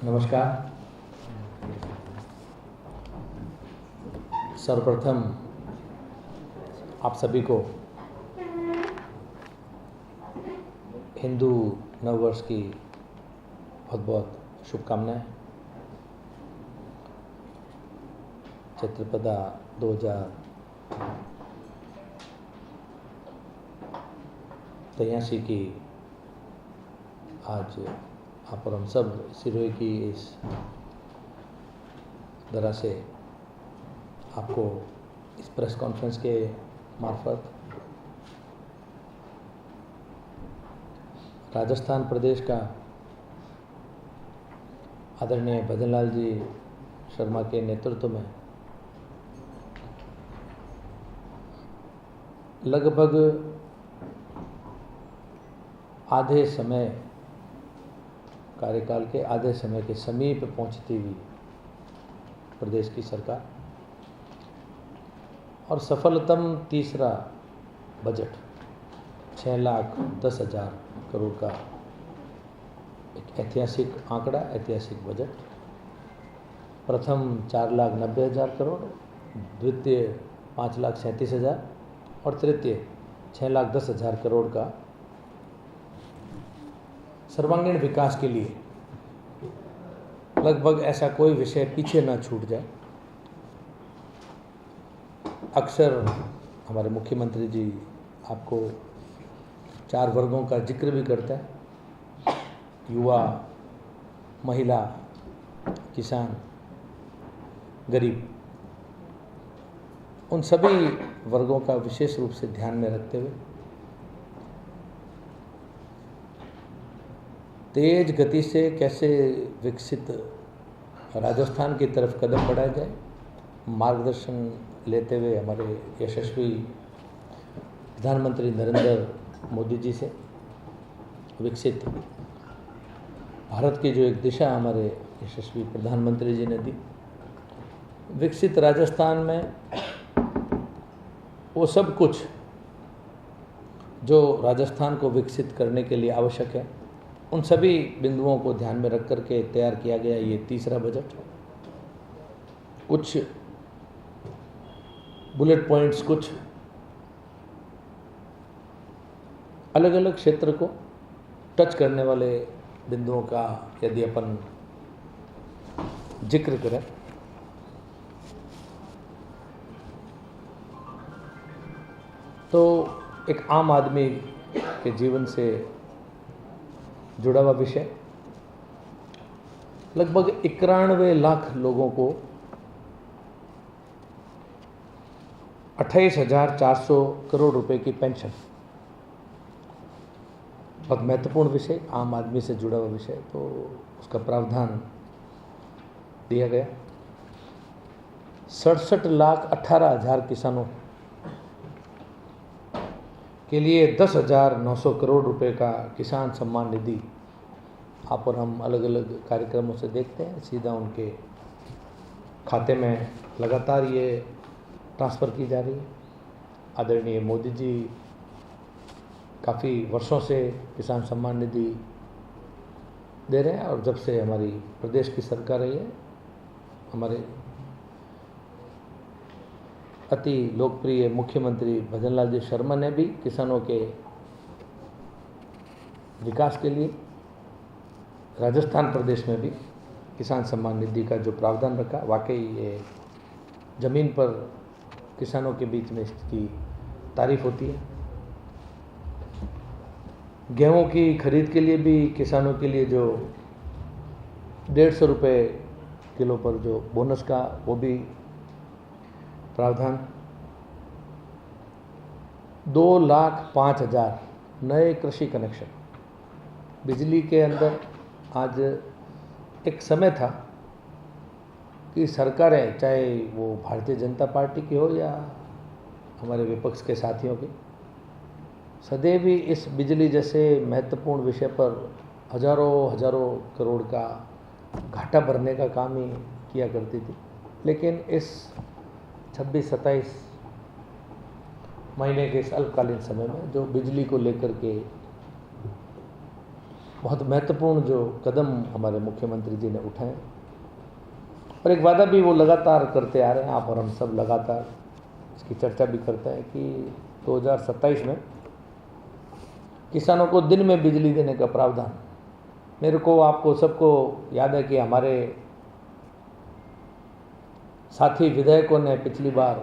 नमस्कार। सर्वप्रथम आप सभी को हिंदू नववर्ष की बहुत बहुत शुभकामनाएं। चित्रपदा 2083 की आज आप और हम सब सिरोही की इस तरह से आपको इस प्रेस कॉन्फ्रेंस के मार्फत राजस्थान प्रदेश का आदरणीय भजन लाल जी शर्मा के नेतृत्व में लगभग आधे समय कार्यकाल के आधे समय के समीप पहुंचती हुई प्रदेश की सरकार और सफलतम तीसरा बजट 6,10,000 करोड़ का एक ऐतिहासिक आंकड़ा, ऐतिहासिक बजट। प्रथम 4,90,000 करोड़, द्वितीय 5,37,000 और तृतीय 6,10,000 करोड़ का सर्वांगीण विकास के लिए लगभग ऐसा कोई विषय पीछे ना छूट जाए। अक्सर हमारे मुख्यमंत्री जी आपको 4 वर्गों का जिक्र भी करते हैं: युवा, महिला, किसान, गरीब। उन सभी वर्गों का विशेष रूप से ध्यान में रखते हुए तेज गति से कैसे विकसित राजस्थान की तरफ कदम बढ़ाया जाए, मार्गदर्शन लेते हुए हमारे यशस्वी प्रधानमंत्री नरेंद्र मोदी जी से विकसित भारत की जो एक दिशा हमारे यशस्वी प्रधानमंत्री जी ने दी, विकसित राजस्थान में वो सब कुछ जो राजस्थान को विकसित करने के लिए आवश्यक है, उन सभी बिंदुओं को ध्यान में रख करके तैयार किया गया ये तीसरा बजट। कुछ बुलेट पॉइंट्स, कुछ अलग अलग क्षेत्र को टच करने वाले बिंदुओं का यदि अपन जिक्र करें तो एक आम आदमी के जीवन से जुड़ा हुआ विषय, लगभग 91 लाख लोगों को 28,400 करोड़ रुपए की पेंशन। बहुत महत्वपूर्ण विषय, आम आदमी से जुड़ा हुआ विषय, तो उसका प्रावधान दिया गया। 67,18,000 किसानों के लिए 10,900 करोड़ रुपए का किसान सम्मान निधि आप और हम अलग अलग कार्यक्रमों से देखते हैं, सीधा उनके खाते में लगातार ये ट्रांसफ़र की जा रही है। आदरणीय मोदी जी काफ़ी वर्षों से किसान सम्मान निधि दे रहे हैं और जब से हमारी प्रदेश की सरकार रही है, हमारे अति लोकप्रिय मुख्यमंत्री भजन लाल जी शर्मा ने भी किसानों के विकास के लिए राजस्थान प्रदेश में भी किसान सम्मान निधि का जो प्रावधान रखा, वाकई ये ज़मीन पर किसानों के बीच में इसकी तारीफ होती है। गेहूं की खरीद के लिए भी किसानों के लिए जो 150 रुपये किलो पर जो बोनस का, वो भी प्रावधान। 2,05,000 नए कृषि कनेक्शन। बिजली के अंदर आज एक समय था कि सरकारें, चाहे वो भारतीय जनता पार्टी की हो या हमारे विपक्ष के साथियों की, सदैव ही इस बिजली जैसे महत्वपूर्ण विषय पर हजारों करोड़ का घाटा भरने का काम ही किया करती थी। लेकिन इस 26-27 महीने के इस अल्पकालीन समय में जो बिजली को लेकर के बहुत महत्वपूर्ण जो कदम हमारे मुख्यमंत्री जी ने उठाए, और एक वादा भी वो लगातार करते आ रहे हैं, आप और हम सब लगातार इसकी चर्चा भी करते हैं कि 2027 में किसानों को दिन में बिजली देने का प्रावधान। मेरे को, आपको सबको याद है कि हमारे साथी विधायकों ने पिछली बार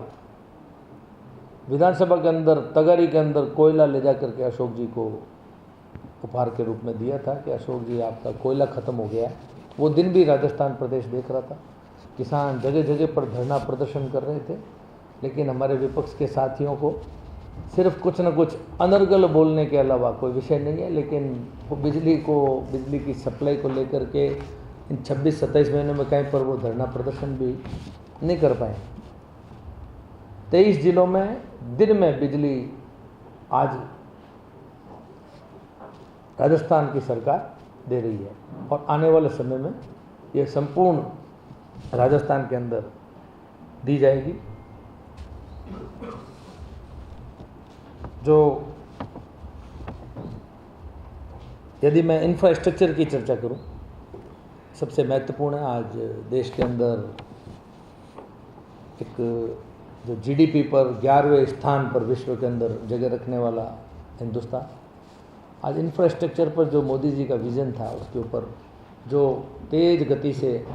विधानसभा के अंदर तगारी के अंदर कोयला ले जा करके अशोक जी को उपहार के रूप में दिया था कि अशोक जी आपका कोयला ख़त्म हो गया है। वो दिन भी राजस्थान प्रदेश देख रहा था, किसान जगह जगह पर धरना प्रदर्शन कर रहे थे, लेकिन हमारे विपक्ष के साथियों को सिर्फ कुछ न कुछ अनर्गल बोलने के अलावा कोई विषय नहीं है। लेकिन वो बिजली की सप्लाई को लेकर के इन 26-27 महीनों में कहीं पर वो धरना प्रदर्शन भी नहीं कर पाए। 23 जिलों में दिन में बिजली आज राजस्थान की सरकार दे रही है, और आने वाले समय में ये संपूर्ण राजस्थान के अंदर दी जाएगी। जो यदि मैं इंफ्रास्ट्रक्चर की चर्चा करूं, सबसे महत्वपूर्ण है आज देश के अंदर एक जो जीडीपी पर 11वें स्थान पर विश्व के अंदर जगह रखने वाला हिंदुस्तान, आज इंफ्रास्ट्रक्चर पर जो मोदी जी का विज़न था उसके ऊपर जो तेज़ गति से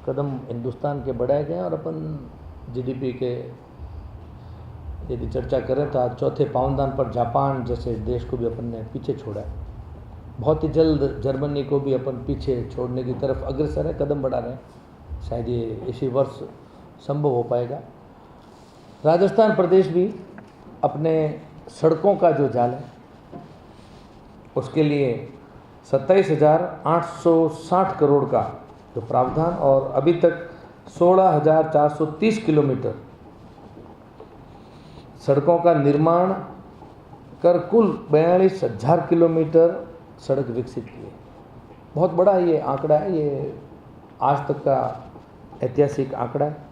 कदम हिंदुस्तान के बढ़ाए गए, और अपन जीडीपी के यदि चर्चा करें तो आज चौथे पावनदान पर जापान जैसे देश को भी अपन ने पीछे छोड़ा है। बहुत ही जल्द जर्मनी को भी अपन पीछे छोड़ने की तरफ अग्रसर है, कदम बढ़ा रहे हैं। शायद ये इसी वर्ष संभव हो पाएगा। राजस्थान प्रदेश भी अपने सड़कों का जो जाल है उसके लिए 27,860 करोड़ का जो प्रावधान, और अभी तक 16,430 किलोमीटर सड़कों का निर्माण कर कुल 42,000 किलोमीटर सड़क विकसित किए। बहुत बड़ा ये आंकड़ा है, ये आज तक का ऐतिहासिक आंकड़ा है।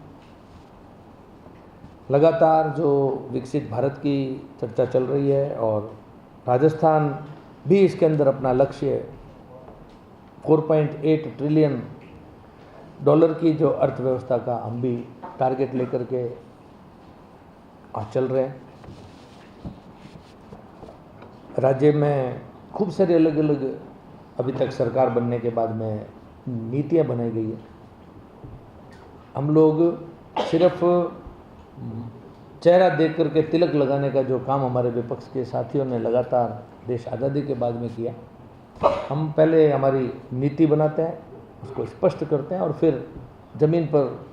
लगातार जो विकसित भारत की चर्चा चल रही है, और राजस्थान भी इसके अंदर अपना लक्ष्य 4.8 ट्रिलियन डॉलर की जो अर्थव्यवस्था का हम भी टारगेट लेकर के आज चल रहे हैं। राज्य में खूब सारी अलग अलग अभी तक सरकार बनने के बाद में नीतियां बनाई गई है। हम लोग सिर्फ चेहरा देख करके तिलक लगाने का जो काम हमारे विपक्ष के साथियों ने लगातार देश आज़ादी के बाद में किया, हम पहले हमारी नीति बनाते हैं, उसको स्पष्ट करते हैं, और फिर ज़मीन पर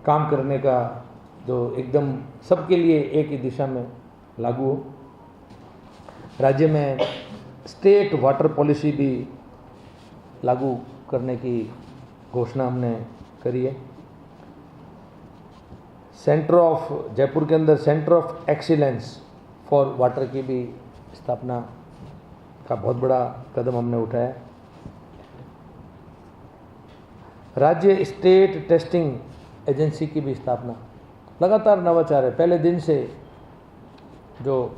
काम करने का जो एकदम सबके लिए एक ही दिशा में लागू हो। राज्य में स्टेट वाटर पॉलिसी भी लागू करने की घोषणा हमने करी है। जयपुर के अंदर centre of excellence for water की भी स्थापना का बहुत बड़ा कदम हमने उठाया। राज्य स्टेट टेस्टिंग एजेंसी की भी स्थापना, लगातार नवाचार है। पहले दिन से जो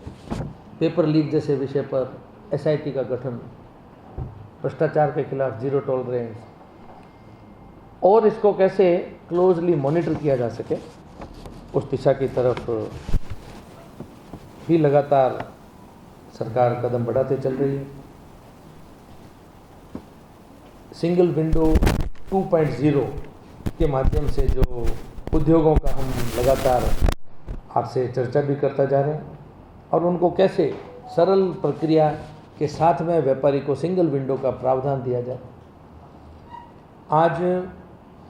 पेपर लीक जैसे विषय पर एसआईटी का गठन, भ्रष्टाचार के खिलाफ जीरो टॉलरेंस, और इसको कैसे क्लोजली मॉनिटर किया जा सके, उस दिशा की तरफ भी लगातार सरकार कदम बढ़ाते चल रही है। सिंगल विंडो 2.0 के माध्यम से जो उद्योगों का हम लगातार आपसे चर्चा भी करता जा रहे हैं, और उनको कैसे सरल प्रक्रिया के साथ में व्यापारी को सिंगल विंडो का प्रावधान दिया जाए। आज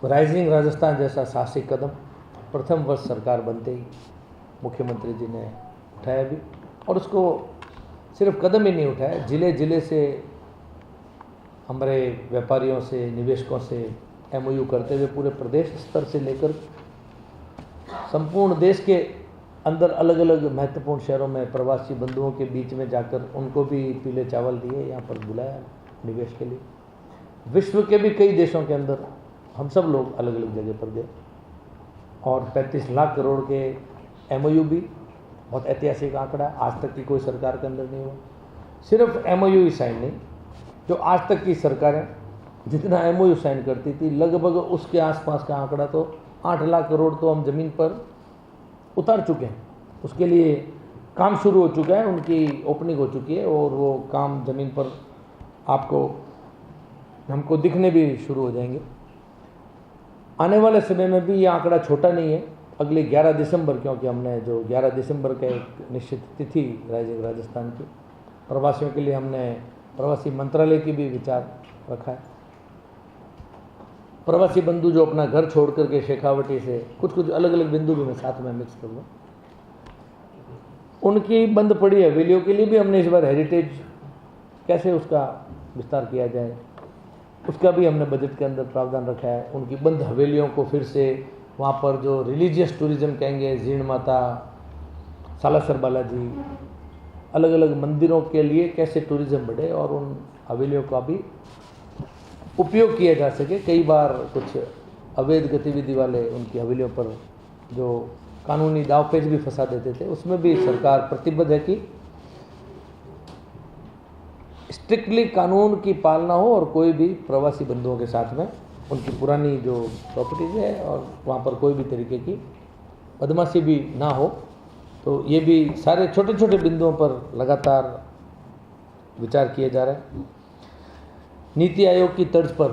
राइजिंग राजस्थान जैसा साहसिक कदम प्रथम वर्ष सरकार बनते ही मुख्यमंत्री जी ने उठाया भी, और उसको सिर्फ कदम ही नहीं उठाया, जिले जिले से हमारे व्यापारियों से, निवेशकों से एमओयू करते हुए पूरे प्रदेश स्तर से लेकर संपूर्ण देश के अंदर अलग अलग महत्वपूर्ण शहरों में प्रवासी बंधुओं के बीच में जाकर उनको भी पीले चावल दिए, यहाँ पर बुलाया निवेश के लिए। विश्व के भी कई देशों के अंदर हम सब लोग अलग अलग जगह पर गए, और 35 लाख करोड़ के एमओयू भी बहुत ऐतिहासिक आंकड़ा, आज तक की कोई सरकार के अंदर नहीं हुआ। सिर्फ एमओयू ही साइन नहीं, जो आज तक की सरकारें जितना MOU साइन करती थी, लगभग उसके आसपास का आंकड़ा तो 8 लाख करोड़ तो हम ज़मीन पर उतार चुके हैं। उसके लिए काम शुरू हो चुका है, उनकी ओपनिंग हो चुकी है और वो काम ज़मीन पर हमको दिखने भी शुरू हो जाएंगे। आने वाले समय में भी ये आंकड़ा छोटा नहीं है। अगले 11 दिसंबर, क्योंकि हमने जो 11 दिसंबर का एक निश्चित तिथि राजस्थान की प्रवासियों के लिए हमने प्रवासी मंत्रालय की भी विचार रखा है। प्रवासी बंधु जो अपना घर छोड़ करके शेखावटी से कुछ अलग अलग बिंदु भी मैं साथ में मिक्स करूँगा, उनकी बंद पड़ी हवेलियों के लिए भी हमने इस बार हेरिटेज कैसे उसका विस्तार किया जाए, उसका भी हमने बजट के अंदर प्रावधान रखा है। उनकी बंद हवेलियों को फिर से वहाँ पर जो रिलीजियस टूरिज्म कहेंगे, जीर्ण माता, सालासर बालाजी, अलग अलग मंदिरों के लिए कैसे टूरिज्म बढ़े और उन हवेलियों का भी उपयोग किया जा सके। कई बार कुछ अवैध गतिविधि वाले उनकी हवेलियों पर जो कानूनी दावपेच भी फंसा देते थे, उसमें भी सरकार प्रतिबद्ध है कि स्ट्रिक्टली कानून की पालना हो और कोई भी प्रवासी बंधुओं के साथ में उनकी पुरानी जो प्रॉपर्टीज है और वहाँ पर कोई भी तरीके की बदमाशी भी ना हो। तो ये भी सारे छोटे छोटे बिंदुओं पर लगातार विचार किए जा रहे हैं। नीति आयोग की तर्ज पर,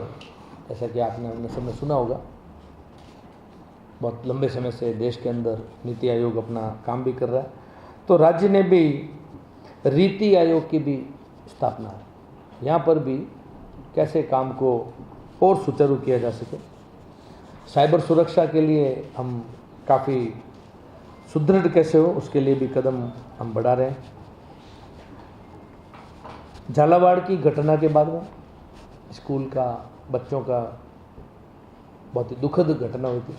जैसा कि आपने सबने सुना होगा, बहुत लंबे समय से देश के अंदर नीति आयोग अपना काम भी कर रहा है। तो राज्य ने भी रीति आयोग की भी स्थापना है। यहाँ पर भी कैसे काम को और सुचारू किया जा सके। साइबर सुरक्षा के लिए हम काफ़ी सुदृढ़ कैसे हो, उसके लिए भी कदम हम बढ़ा रहे हैं। झालावाड़ की घटना के बाद में स्कूल का बच्चों का बहुत ही दुखद घटना हुई थी।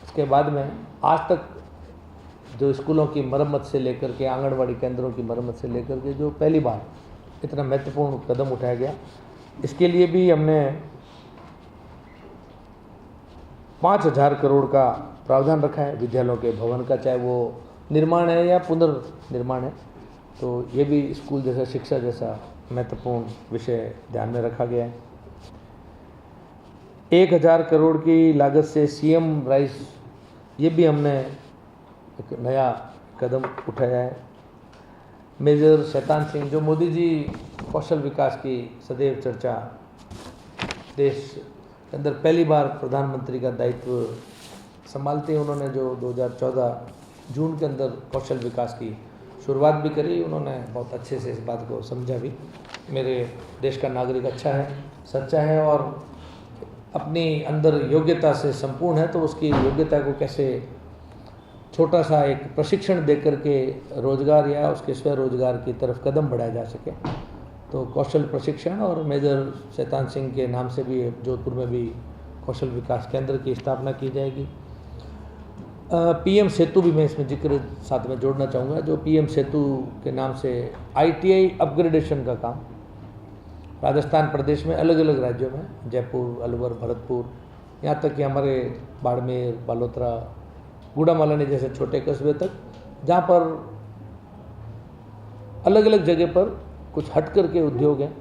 उसके बाद में आज तक जो स्कूलों की मरम्मत से लेकर के आंगनवाड़ी केंद्रों की मरम्मत से लेकर के जो पहली बार इतना महत्वपूर्ण कदम उठाया गया, इसके लिए भी हमने 5,000 करोड़ का प्रावधान रखा है विद्यालयों के भवन का, चाहे वो निर्माण है या पुनर्निर्माण है। तो ये भी स्कूल जैसा, शिक्षा जैसा महत्वपूर्ण विषय ध्यान में रखा गया है। 1,000 करोड़ की लागत से CM राइस, ये भी हमने एक नया कदम उठाया है। मेजर शैतान सिंह, जो मोदी जी कौशल विकास की सदैव चर्चा, देश के अंदर पहली बार प्रधानमंत्री का दायित्व संभालते हैं, उन्होंने जो 2014 जून के अंदर कौशल विकास की शुरुआत भी करी, उन्होंने बहुत अच्छे से इस बात को समझा भी। मेरे देश का नागरिक अच्छा है, सच्चा है और अपनी अंदर योग्यता से संपूर्ण है, तो उसकी योग्यता को कैसे छोटा सा एक प्रशिक्षण दे करके रोजगार या उसके स्वरोजगार की तरफ कदम बढ़ाया जा सके। तो कौशल प्रशिक्षण और मेजर शैतान सिंह के नाम से भी जोधपुर में भी कौशल विकास केंद्र की स्थापना की जाएगी। PM सेतु भी मैं इसमें जिक्र साथ में जोड़ना चाहूँगा। जो PM सेतु के नाम से ITI अपग्रेडेशन का काम राजस्थान प्रदेश में अलग अलग राज्यों में, जयपुर, अलवर, भरतपुर, यहाँ तक कि हमारे बाड़मेर, बालोतरा, गुड़ामालानी जैसे छोटे कस्बे तक, जहाँ पर अलग अलग जगह पर कुछ हट कर के उद्योग हैं,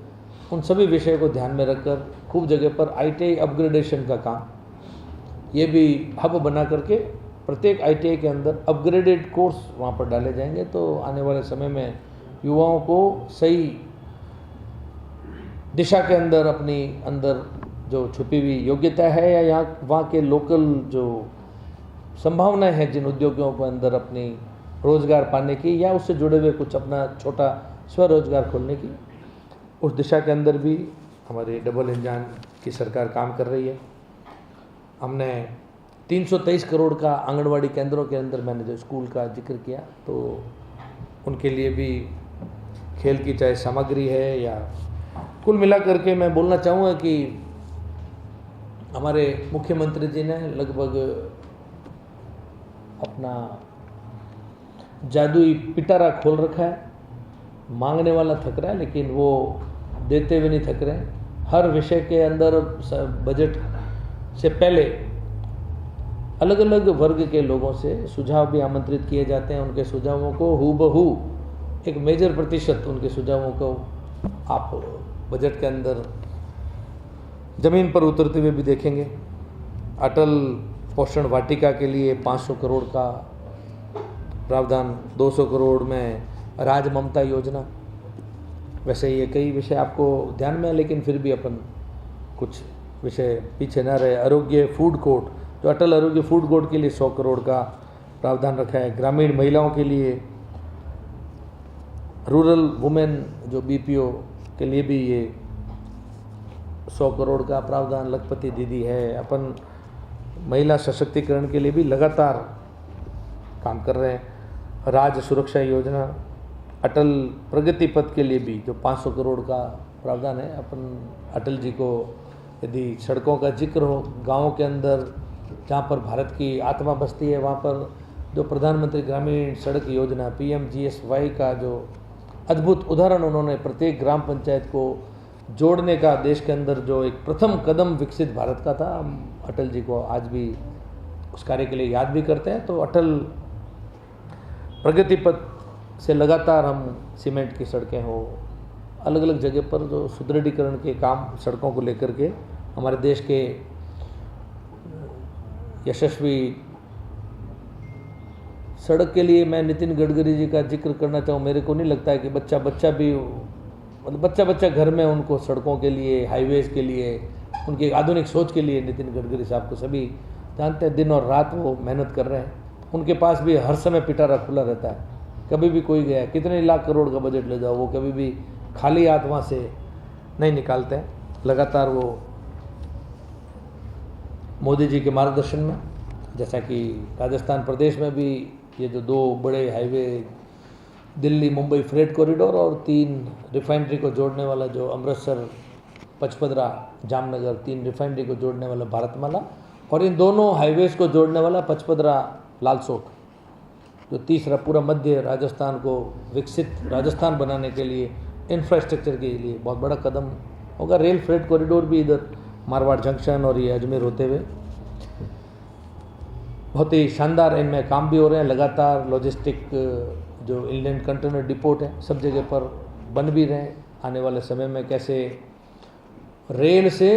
उन सभी विषय को ध्यान में रखकर खूब जगह पर ITI अपग्रेडेशन का काम, ये भी हब बना करके प्रत्येक ITI के अंदर अपग्रेडेड कोर्स वहाँ पर डाले जाएंगे। तो आने वाले समय में युवाओं को सही दिशा के अंदर अपनी अंदर जो छुपी हुई योग्यता है या यहाँ वहाँ के लोकल जो संभावनाएं हैं जिन उद्योगों के अंदर अपनी रोज़गार पाने की या उससे जुड़े हुए कुछ अपना छोटा स्वरोजगार खोलने की, उस दिशा के अंदर भी हमारी डबल इंजन की सरकार काम कर रही है। हमने 323 करोड़ का आंगनवाड़ी केंद्रों के अंदर, मैंने जो स्कूल का जिक्र किया, तो उनके लिए भी खेल की चाहे सामग्री है या कुल मिलाकर के मैं बोलना चाहूँगा कि हमारे मुख्यमंत्री जी ने लगभग अपना जादुई पिटारा खोल रखा है। मांगने वाला थक रहा है लेकिन वो देते हुए नहीं थक रहे हैं। हर विषय के अंदर बजट से पहले अलग अलग वर्ग के लोगों से सुझाव भी आमंत्रित किए जाते हैं। उनके सुझावों को हूबहू एक मेजर प्रतिशत उनके सुझावों को आप बजट के अंदर ज़मीन पर उतरते हुए भी देखेंगे। अटल पोषण वाटिका के लिए 500 करोड़ का प्रावधान, 200 करोड़ में राज ममता योजना। वैसे ये कई विषय आपको ध्यान में है, लेकिन फिर भी अपन कुछ विषय पीछे न रहे। आरोग्य फूड कोर्ट, जो अटल आरोग्य फूड कोर्ट के लिए 100 करोड़ का प्रावधान रखा है। ग्रामीण महिलाओं के लिए, रूरल वुमेन जो बीपीओ के लिए भी ये 100 करोड़ का प्रावधान। लखपति दीदी है। अपन महिला सशक्तिकरण के लिए भी लगातार काम कर रहे हैं। राज्य सुरक्षा योजना, अटल प्रगति पथ के लिए भी जो 500 करोड़ का प्रावधान है। अपन अटल जी को यदि सड़कों का जिक्र हो, गाँव के अंदर जहाँ पर भारत की आत्मा बसती है, वहाँ पर जो प्रधानमंत्री ग्रामीण सड़क योजना PMGSY का जो अद्भुत उदाहरण उन्होंने प्रत्येक ग्राम पंचायत को जोड़ने का देश के अंदर जो एक प्रथम कदम विकसित भारत का था, हम अटल जी को आज भी उस कार्य के लिए याद भी करते हैं। तो अटल प्रगति पथ से लगातार हम सीमेंट की सड़कें हो, अलग अलग जगह पर जो सुदृढ़ीकरण के काम सड़कों को लेकर के हमारे देश के यशस्वी सड़क के लिए मैं नितिन गडकरी जी का जिक्र करना चाहूँ। मेरे को नहीं लगता है कि बच्चा भी, मतलब बच्चा घर में उनको सड़कों के लिए, हाईवेज के लिए, उनकी आधुनिक सोच के लिए नितिन गडकरी साहब को सभी जानते हैं। दिन और रात वो मेहनत कर रहे हैं। उनके पास भी हर समय पिटारा खुला रहता है। कभी भी कोई गया, कितने लाख करोड़ का बजट ले जाओ, वो कभी भी खाली हाथ वहाँ से नहीं निकालते हैं। लगातार वो मोदी जी के मार्गदर्शन में, जैसा कि राजस्थान प्रदेश में भी ये जो 2 बड़े highway, Delhi Mumbai freight corridor और 3 रिफाइनरी को जोड़ने वाला जो अमृतसर पचपदरा जामनगर 3 रिफाइनरी को जोड़ने वाला भारतमाला, और इन दोनों हाईवेज को जोड़ने वाला पचपदरा लालसोट, जो तीसरा पूरा मध्य राजस्थान को विकसित राजस्थान बनाने के लिए, इंफ्रास्ट्रक्चर के लिए बहुत बड़ा कदम होगा। रेल फ्रेट कॉरिडोर भी इधर मारवाड़ जंक्शन और ये अजमेर होते हुए बहुत ही शानदार इनमें काम भी हो रहे हैं। लगातार लॉजिस्टिक जो इंडियन कंटेनर डिपोट है सब जगह पर बन भी रहे हैं। आने वाले समय में कैसे रेल से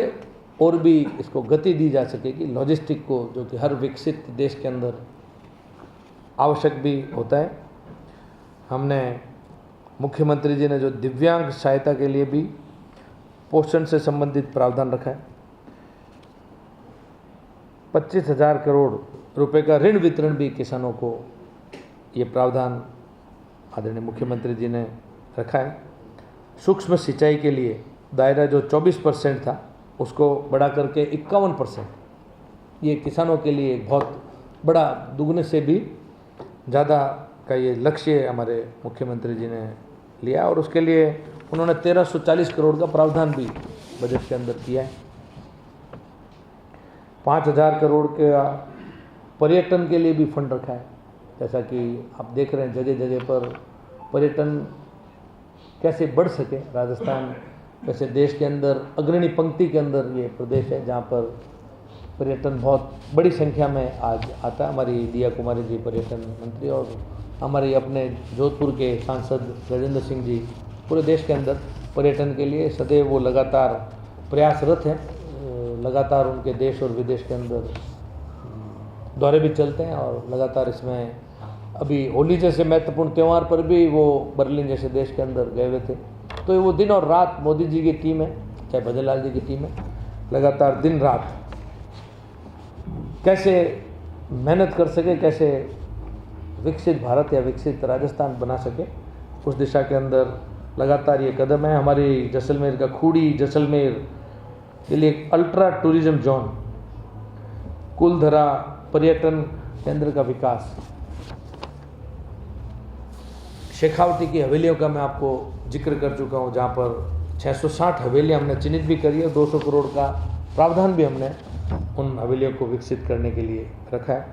और भी इसको गति दी जा सकेगी, लॉजिस्टिक को, जो कि हर विकसित देश के अंदर आवश्यक भी होता है। हमने मुख्यमंत्री जी ने जो दिव्यांग सहायता के लिए भी पोषण से संबंधित प्रावधान रखा है। 25,000 करोड़ रुपए का ऋण वितरण भी किसानों को, ये प्रावधान आदरणीय मुख्यमंत्री जी ने रखा है। सूक्ष्म सिंचाई के लिए दायरा जो 24% था उसको बढ़ा करके 51%, ये किसानों के लिए एक बहुत बड़ा, दुगने से भी ज़्यादा का ये लक्ष्य हमारे मुख्यमंत्री जी ने लिया, और उसके लिए उन्होंने 1340 करोड़ का प्रावधान भी बजट के अंदर किया है। 5,000 करोड़ के पर्यटन के लिए भी फंड रखा है। जैसा कि आप देख रहे हैं जगह जगह पर पर्यटन कैसे बढ़ सके। राजस्थान वैसे देश के अंदर अग्रणी पंक्ति के अंदर ये प्रदेश है जहाँ पर पर्यटन बहुत बड़ी संख्या में आज आता है। हमारी दिया कुमारी जी पर्यटन मंत्री और हमारे अपने जोधपुर के सांसद गजेंद्र सिंह जी पूरे देश के अंदर पर्यटन के लिए सदैव वो लगातार प्रयासरत हैं। लगातार उनके देश और विदेश के अंदर दौरे भी चलते हैं और लगातार इसमें अभी होली जैसे महत्वपूर्ण त्यौहार पर भी वो बर्लिन जैसे देश के अंदर गए हुए थे। तो वो दिन और रात मोदी जी की टीम है, चाहे भजनलाल जी की टीम है, लगातार दिन रात कैसे मेहनत कर सके, कैसे विकसित भारत या विकसित राजस्थान बना सके, उस दिशा के अंदर लगातार ये कदम है। हमारी जैसलमेर का खूड़ी जैसलमेर के लिए एक अल्ट्रा टूरिज्म जोन, कुलधरा पर्यटन केंद्र का विकास, शेखावती की हवेलियों का मैं आपको जिक्र कर चुका हूँ, जहाँ पर 660 हवेलियाँ हमने चिन्हित भी करी है। 200 करोड़ का प्रावधान भी हमने उन हवेलियों को विकसित करने के लिए रखा है।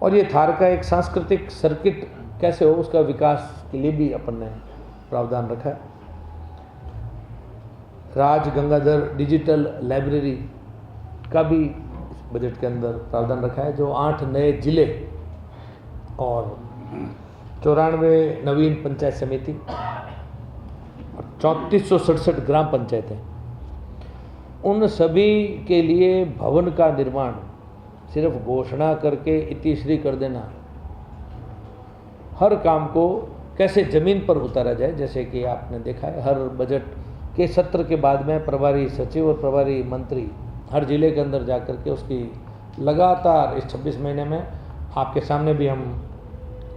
और ये थार का एक सांस्कृतिक सर्किट कैसे हो, उसका विकास के लिए भी अपन ने प्रावधान रखा है। राज गंगाधर डिजिटल लाइब्रेरी का भी बजट के अंदर प्रावधान रखा है, जो 8 नए जिले और 94 नवीन पंचायत समिति और 3467 ग्राम पंचायतें, उन सभी के लिए भवन का निर्माण सिर्फ घोषणा करके इतिश्री कर देना, हर काम को कैसे ज़मीन पर उतारा जाए। जैसे कि आपने देखा है हर बजट के सत्र के बाद में प्रभारी सचिव और प्रभारी मंत्री हर जिले के अंदर जा कर के उसकी लगातार इस 26 महीने में आपके सामने भी हम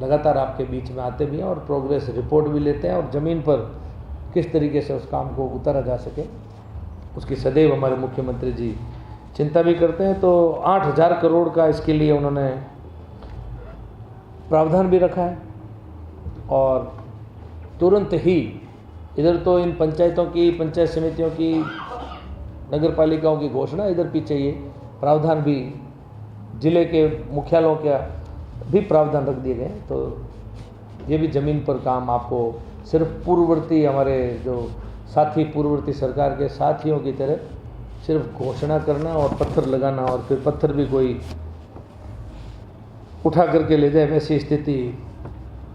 लगातार आपके बीच में आते भी हैं और प्रोग्रेस रिपोर्ट भी लेते हैं, और ज़मीन पर किस तरीके से उस काम को उतारा जा सके उसकी सदैव हमारे मुख्यमंत्री जी चिंता भी करते हैं। तो 8000 करोड़ का इसके लिए उन्होंने प्रावधान भी रखा है, और तुरंत ही इधर तो इन पंचायतों की, पंचायत समितियों की, नगर पालिकाओं की घोषणा, इधर पीछे ये प्रावधान भी जिले के मुख्यालयों का भी प्रावधान रख दिए गए। तो ये भी ज़मीन पर काम आपको सिर्फ पूर्ववर्ती हमारे जो साथी पूर्ववर्ती सरकार के साथियों की तरह सिर्फ घोषणा करना और पत्थर लगाना, और फिर पत्थर भी कोई उठा करके ले जाए, वैसी स्थिति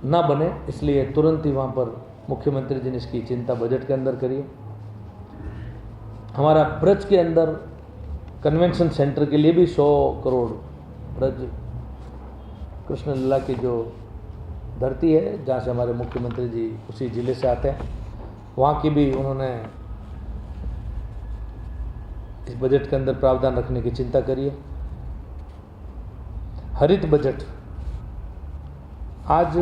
ना बने, इसलिए तुरंत ही वहाँ पर मुख्यमंत्री जी ने इसकी चिंता बजट के अंदर करी है। हमारा ब्रज के अंदर कन्वेंशन सेंटर के लिए भी 100 करोड़, ब्रज कृष्ण लीला की जो धरती है जहाँ से हमारे मुख्यमंत्री जी उसी ज़िले से आते हैं, वहाँ की भी उन्होंने इस बजट के अंदर प्रावधान रखने की चिंता करी है। हरित बजट, आज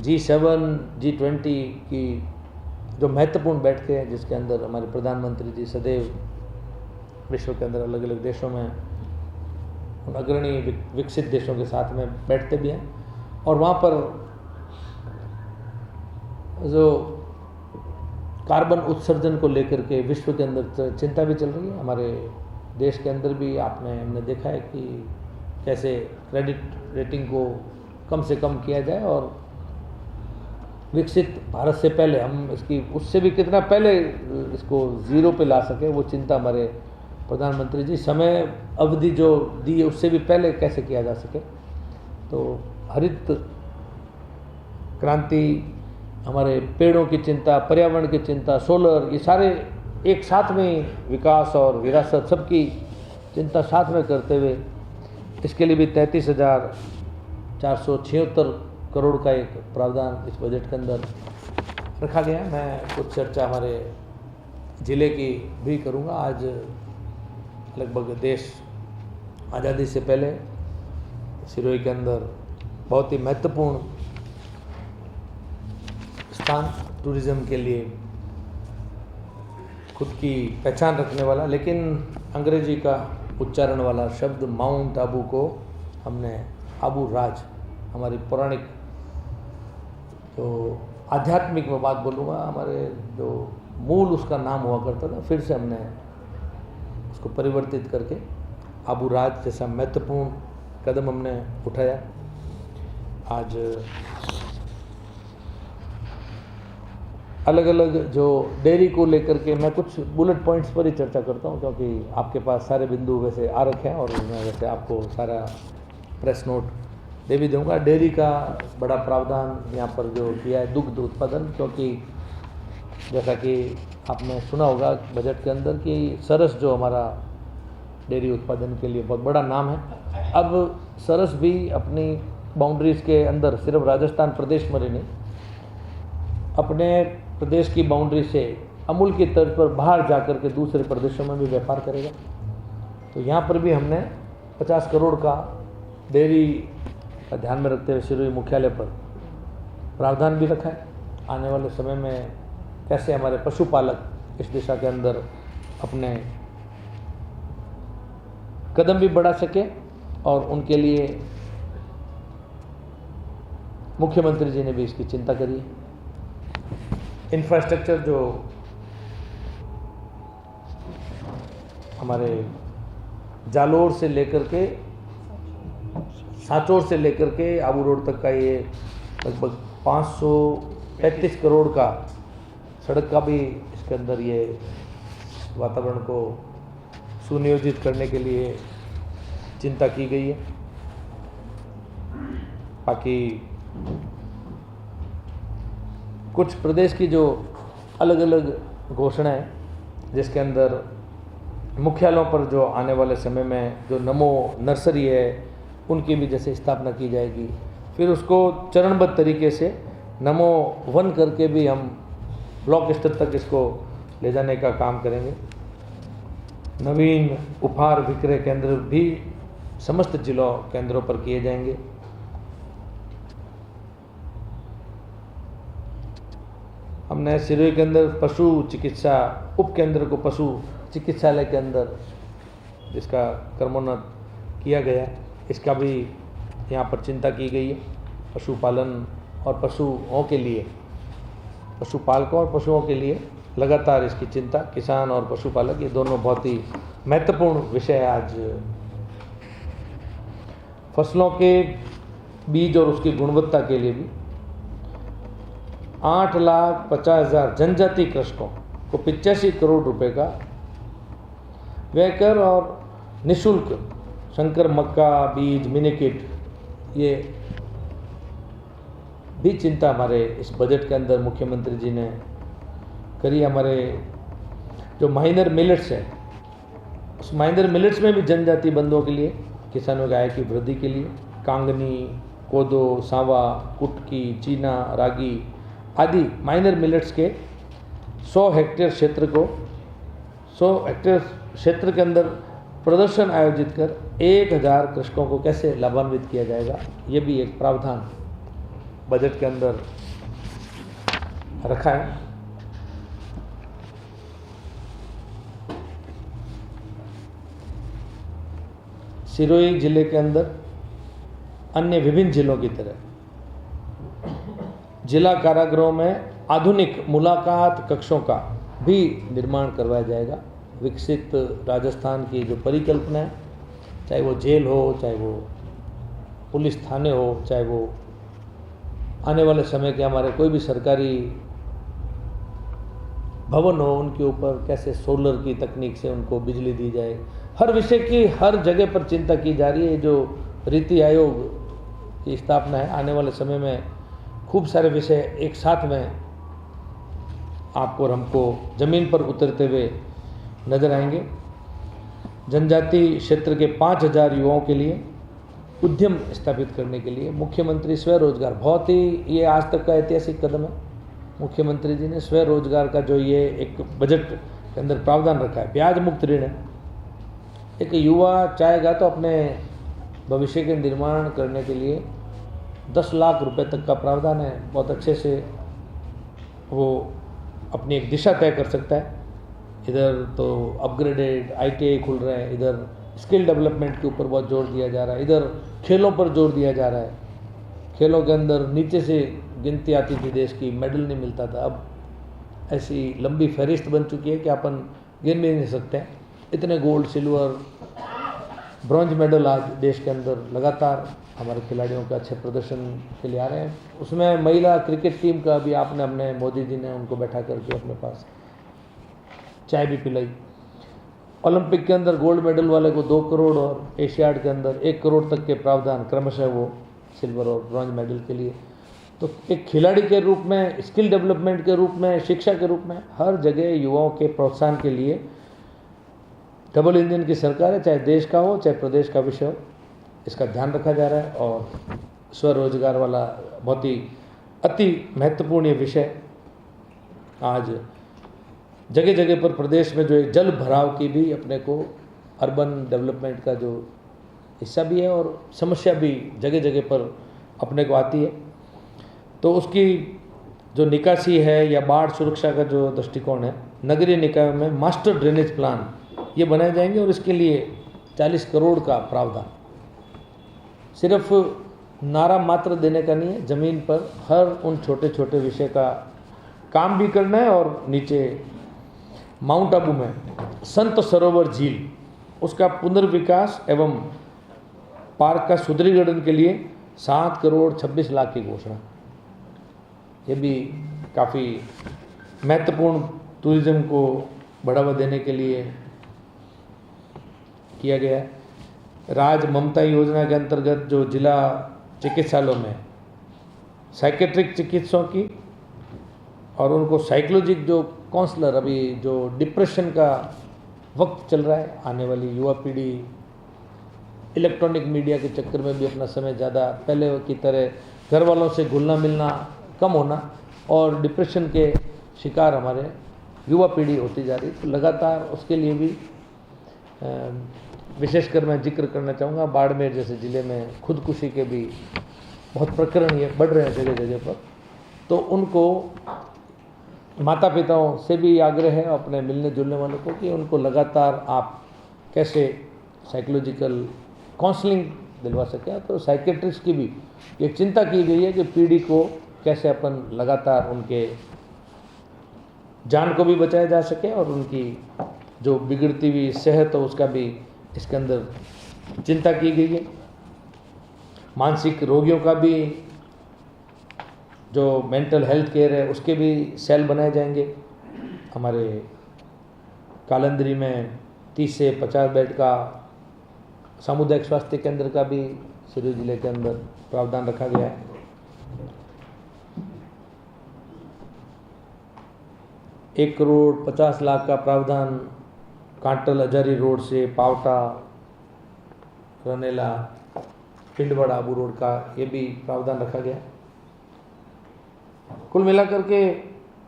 G7 G20 की जो महत्वपूर्ण बैठकें हैं जिसके अंदर हमारे प्रधानमंत्री जी सदैव विश्व के अंदर अलग अलग देशों में उन अग्रणी विकसित देशों के साथ में बैठते भी हैं, और वहाँ पर जो कार्बन उत्सर्जन को लेकर के विश्व के अंदर चिंता भी चल रही है। हमारे देश के अंदर भी हमने देखा है कि कैसे क्रेडिट रेटिंग को कम से कम किया जाए, और विकसित भारत से पहले हम इसकी उससे भी कितना पहले इसको ज़ीरो पे ला सके, वो चिंता हमारे प्रधानमंत्री जी समय अवधि जो दी है उससे भी पहले कैसे किया जा सके। तो हरित क्रांति, हमारे पेड़ों की चिंता, पर्यावरण की चिंता, सोलर, ये सारे एक साथ में विकास और विरासत सबकी चिंता साथ में करते हुए इसके लिए भी 33,476 करोड़ का एक प्रावधान इस बजट के अंदर रखा गया है। मैं कुछ चर्चा हमारे ज़िले की भी करूँगा। आज लगभग देश आज़ादी से पहले सिरोही के अंदर बहुत ही महत्वपूर्ण स्थान, टूरिज़्म के लिए खुद की पहचान रखने वाला, लेकिन अंग्रेजी का उच्चारण वाला शब्द माउंट आबू को हमने आबू राज, हमारी पौराणिक जो आध्यात्मिक में बात बोलूँगा, हमारे जो मूल उसका नाम हुआ करता था, फिर से हमने उसको परिवर्तित करके आबू राज जैसा महत्वपूर्ण कदम हमने उठाया। आज अलग अलग जो डेयरी को लेकर के मैं कुछ बुलेट पॉइंट्स पर ही चर्चा करता हूँ, क्योंकि आपके पास सारे बिंदु वैसे आ रखे हैं और मैं वैसे आपको सारा प्रेस नोट दे भी दूँगा। डेयरी का बड़ा प्रावधान यहाँ पर जो किया है, दुग्ध उत्पादन, क्योंकि जैसा कि आपने सुना होगा बजट के अंदर कि सरस जो हमारा डेयरी उत्पादन के लिए बहुत बड़ा नाम है, अब सरस भी अपनी बाउंड्रीज़ के अंदर सिर्फ राजस्थान प्रदेश में नहीं, अपने प्रदेश की बाउंड्री से अमूल की तर्ज पर बाहर जाकर के दूसरे प्रदेशों में भी व्यापार करेगा। तो यहाँ पर भी हमने 50 करोड़ का डेयरी का ध्यान में रखते हुए सिरोही मुख्यालय पर प्रावधान भी रखा है। आने वाले समय में कैसे हमारे पशुपालक इस दिशा के अंदर अपने कदम भी बढ़ा सके, और उनके लिए मुख्यमंत्री जी ने भी इसकी चिंता करी है। इंफ्रास्ट्रक्चर जो हमारे जालोर से लेकर के सांचौर से लेकर के आबू रोड तक का ये लगभग 535 करोड़ का सड़क का भी इसके अंदर ये वातावरण को सुनियोजित करने के लिए चिंता की गई है। बाकी कुछ प्रदेश की जो अलग अलग घोषणा है, जिसके अंदर मुख्यालयों पर जो आने वाले समय में जो नमो नर्सरी है उनकी भी जैसे स्थापना की जाएगी। फिर उसको चरणबद्ध तरीके से नमो वन करके भी हम ब्लॉक स्तर तक इसको ले जाने का काम करेंगे। नवीन उपहार विक्रय केंद्र भी समस्त जिलों केंद्रों पर किए जाएंगे। हमने सिरोही के अंदर पशु चिकित्सा उप केंद्र को पशु चिकित्सालय के अंदर जिसका क्रमोन्नत किया गया, इसका भी यहाँ पर चिंता की गई है। पशुपालन और पशुओं के लिए, पशुपालकों और पशुओं के लिए लगातार इसकी चिंता, किसान और पशुपालक ये दोनों बहुत ही महत्वपूर्ण विषय है। आज फसलों के बीज और उसकी गुणवत्ता के लिए भी 8,50,000 जनजाति कृषकों को 85 करोड़ रुपए का व्यय कर और निःशुल्क संकर मक्का बीज मिनीकिट, ये भी चिंता हमारे इस बजट के अंदर मुख्यमंत्री जी ने करी। हमारे जो माइनर मिलेट्स है, उस माइनर मिलेट्स में भी जनजाति बंधुओं के लिए, किसानों की आय की वृद्धि के लिए कांगनी, कोदो, सांवा, कुटकी, चीना, रागी आदि माइनर मिलेट्स के 100 हेक्टेयर क्षेत्र के अंदर प्रदर्शन आयोजित कर 1,000 कृषकों को कैसे लाभान्वित किया जाएगा, ये भी एक प्रावधान बजट के अंदर रखा है। सिरोही जिले के अंदर अन्य विभिन्न जिलों की तरह जिला कारागृहों में आधुनिक मुलाकात कक्षों का भी निर्माण करवाया जाएगा। विकसित राजस्थान की जो परिकल्पना है, चाहे वो जेल हो, चाहे वो पुलिस थाने हो, चाहे वो आने वाले समय के हमारे कोई भी सरकारी भवन हो, उनके ऊपर कैसे सोलर की तकनीक से उनको बिजली दी जाए, हर विषय की हर जगह पर चिंता की जा रही है। जो रीति आयोग की स्थापना है, आने वाले समय में खूब सारे विषय एक साथ में आपको और हमको ज़मीन पर उतरते हुए नजर आएंगे। जनजाति क्षेत्र के 5,000 युवाओं के लिए उद्यम स्थापित करने के लिए मुख्यमंत्री स्वरोजगार, बहुत ही ये आज तक का ऐतिहासिक कदम है। मुख्यमंत्री जी ने स्वरोजगार का जो ये एक बजट के अंदर प्रावधान रखा है, ब्याज मुक्त ऋण है। एक युवा चाहेगा तो अपने भविष्य के निर्माण करने के लिए 10 लाख रुपए तक का प्रावधान है। बहुत अच्छे से वो अपनी एक दिशा तय कर सकता है। इधर तो अपग्रेडेड ITI खुल रहे हैं, इधर स्किल डेवलपमेंट के ऊपर बहुत जोर दिया जा रहा है, इधर खेलों पर जोर दिया जा रहा है। खेलों के अंदर नीचे से गिनती आती थी देश की, मेडल नहीं मिलता था, अब ऐसी लंबी फहरिस्त बन चुकी है कि अपन गिन भी नहीं सकते हैं। इतने गोल्ड, सिल्वर, ब्रॉन्ज मेडल आज देश के अंदर लगातार हमारे खिलाड़ियों के अच्छे प्रदर्शन के लिए आ रहे हैं। उसमें महिला क्रिकेट टीम का भी आपने अपने मोदी जी ने उनको बैठा करके अपने पास चाय भी पिलाई। ओलंपिक के अंदर गोल्ड मेडल वाले को 2 करोड़ और एशियाड के अंदर 1 करोड़ तक के प्रावधान, क्रमशः वो सिल्वर और ब्रॉन्ज मेडल के लिए। तो एक खिलाड़ी के रूप में, स्किल डेवलपमेंट के रूप में, शिक्षा के रूप में हर जगह युवाओं के प्रोत्साहन के लिए डबल इंजन की सरकार है, चाहे देश का हो चाहे प्रदेश का विषय हो, इसका ध्यान रखा जा रहा है। और स्वरोजगार वाला बहुत ही अति महत्वपूर्ण ये विषय आज जगह जगह पर प्रदेश में जो एक जल भराव की भी अपने को अर्बन डेवलपमेंट का जो हिस्सा भी है और समस्या भी जगह जगह पर अपने को आती है। तो उसकी जो निकासी है या बाढ़ सुरक्षा का जो दृष्टिकोण है, नगरीय निकायों में मास्टर ड्रेनेज प्लान ये बनाए जाएंगे और इसके लिए 40 करोड़ का प्रावधान। सिर्फ नारा मात्र देने का नहीं है, ज़मीन पर हर उन छोटे छोटे विषय का काम भी करना है। और नीचे माउंट आबू में संत सरोवर झील, उसका पुनर्विकास एवं पार्क का सुदृढ़ीकरण के लिए 7 करोड़ 26 लाख की घोषणा। ये भी काफ़ी महत्वपूर्ण टूरिज्म को बढ़ावा देने के लिए किया गया है। राज ममता योजना के अंतर्गत जो जिला चिकित्सालयों में साइकेट्रिक चिकित्सकों की और उनको साइकोलॉजिक जो काउंसलर, अभी जो डिप्रेशन का वक्त चल रहा है, आने वाली युवा पीढ़ी इलेक्ट्रॉनिक मीडिया के चक्कर में भी अपना समय ज़्यादा पहले की तरह घर वालों से घुलना मिलना कम होना और डिप्रेशन के शिकार हमारे युवा पीढ़ी होती जा रही, तो लगातार उसके लिए भी विशेषकर मैं जिक्र करना चाहूँगा। बाड़मेर जैसे ज़िले में खुदकुशी के भी बहुत प्रकरण ये बढ़ रहे हैं जगह जगह पर, तो उनको माता पिताओं से भी आग्रह है अपने मिलने जुलने वालों को कि उनको लगातार आप कैसे साइकोलॉजिकल काउंसलिंग दिलवा सकें। तो साइकेट्रिस्ट की भी एक चिंता की गई है कि पीढ़ी को कैसे अपन लगातार उनके जान को भी बचाया जा सके और उनकी जो बिगड़ती हुई सेहत हो उसका भी इसके अंदर चिंता की गई है। मानसिक रोगियों का भी जो मेंटल हेल्थ केयर है उसके भी सेल बनाए जाएंगे। हमारे कालंदरी में 30 से 50 बेड का सामुदायिक स्वास्थ्य केंद्र का भी सिरोही जिले के अंदर प्रावधान रखा गया है। 1,50,00,000 का प्रावधान कांटल हजारी रोड से पावटा रनेला पिंडवाड़ा आबू रोड का ये भी प्रावधान रखा गया है। कुल मिलाकर के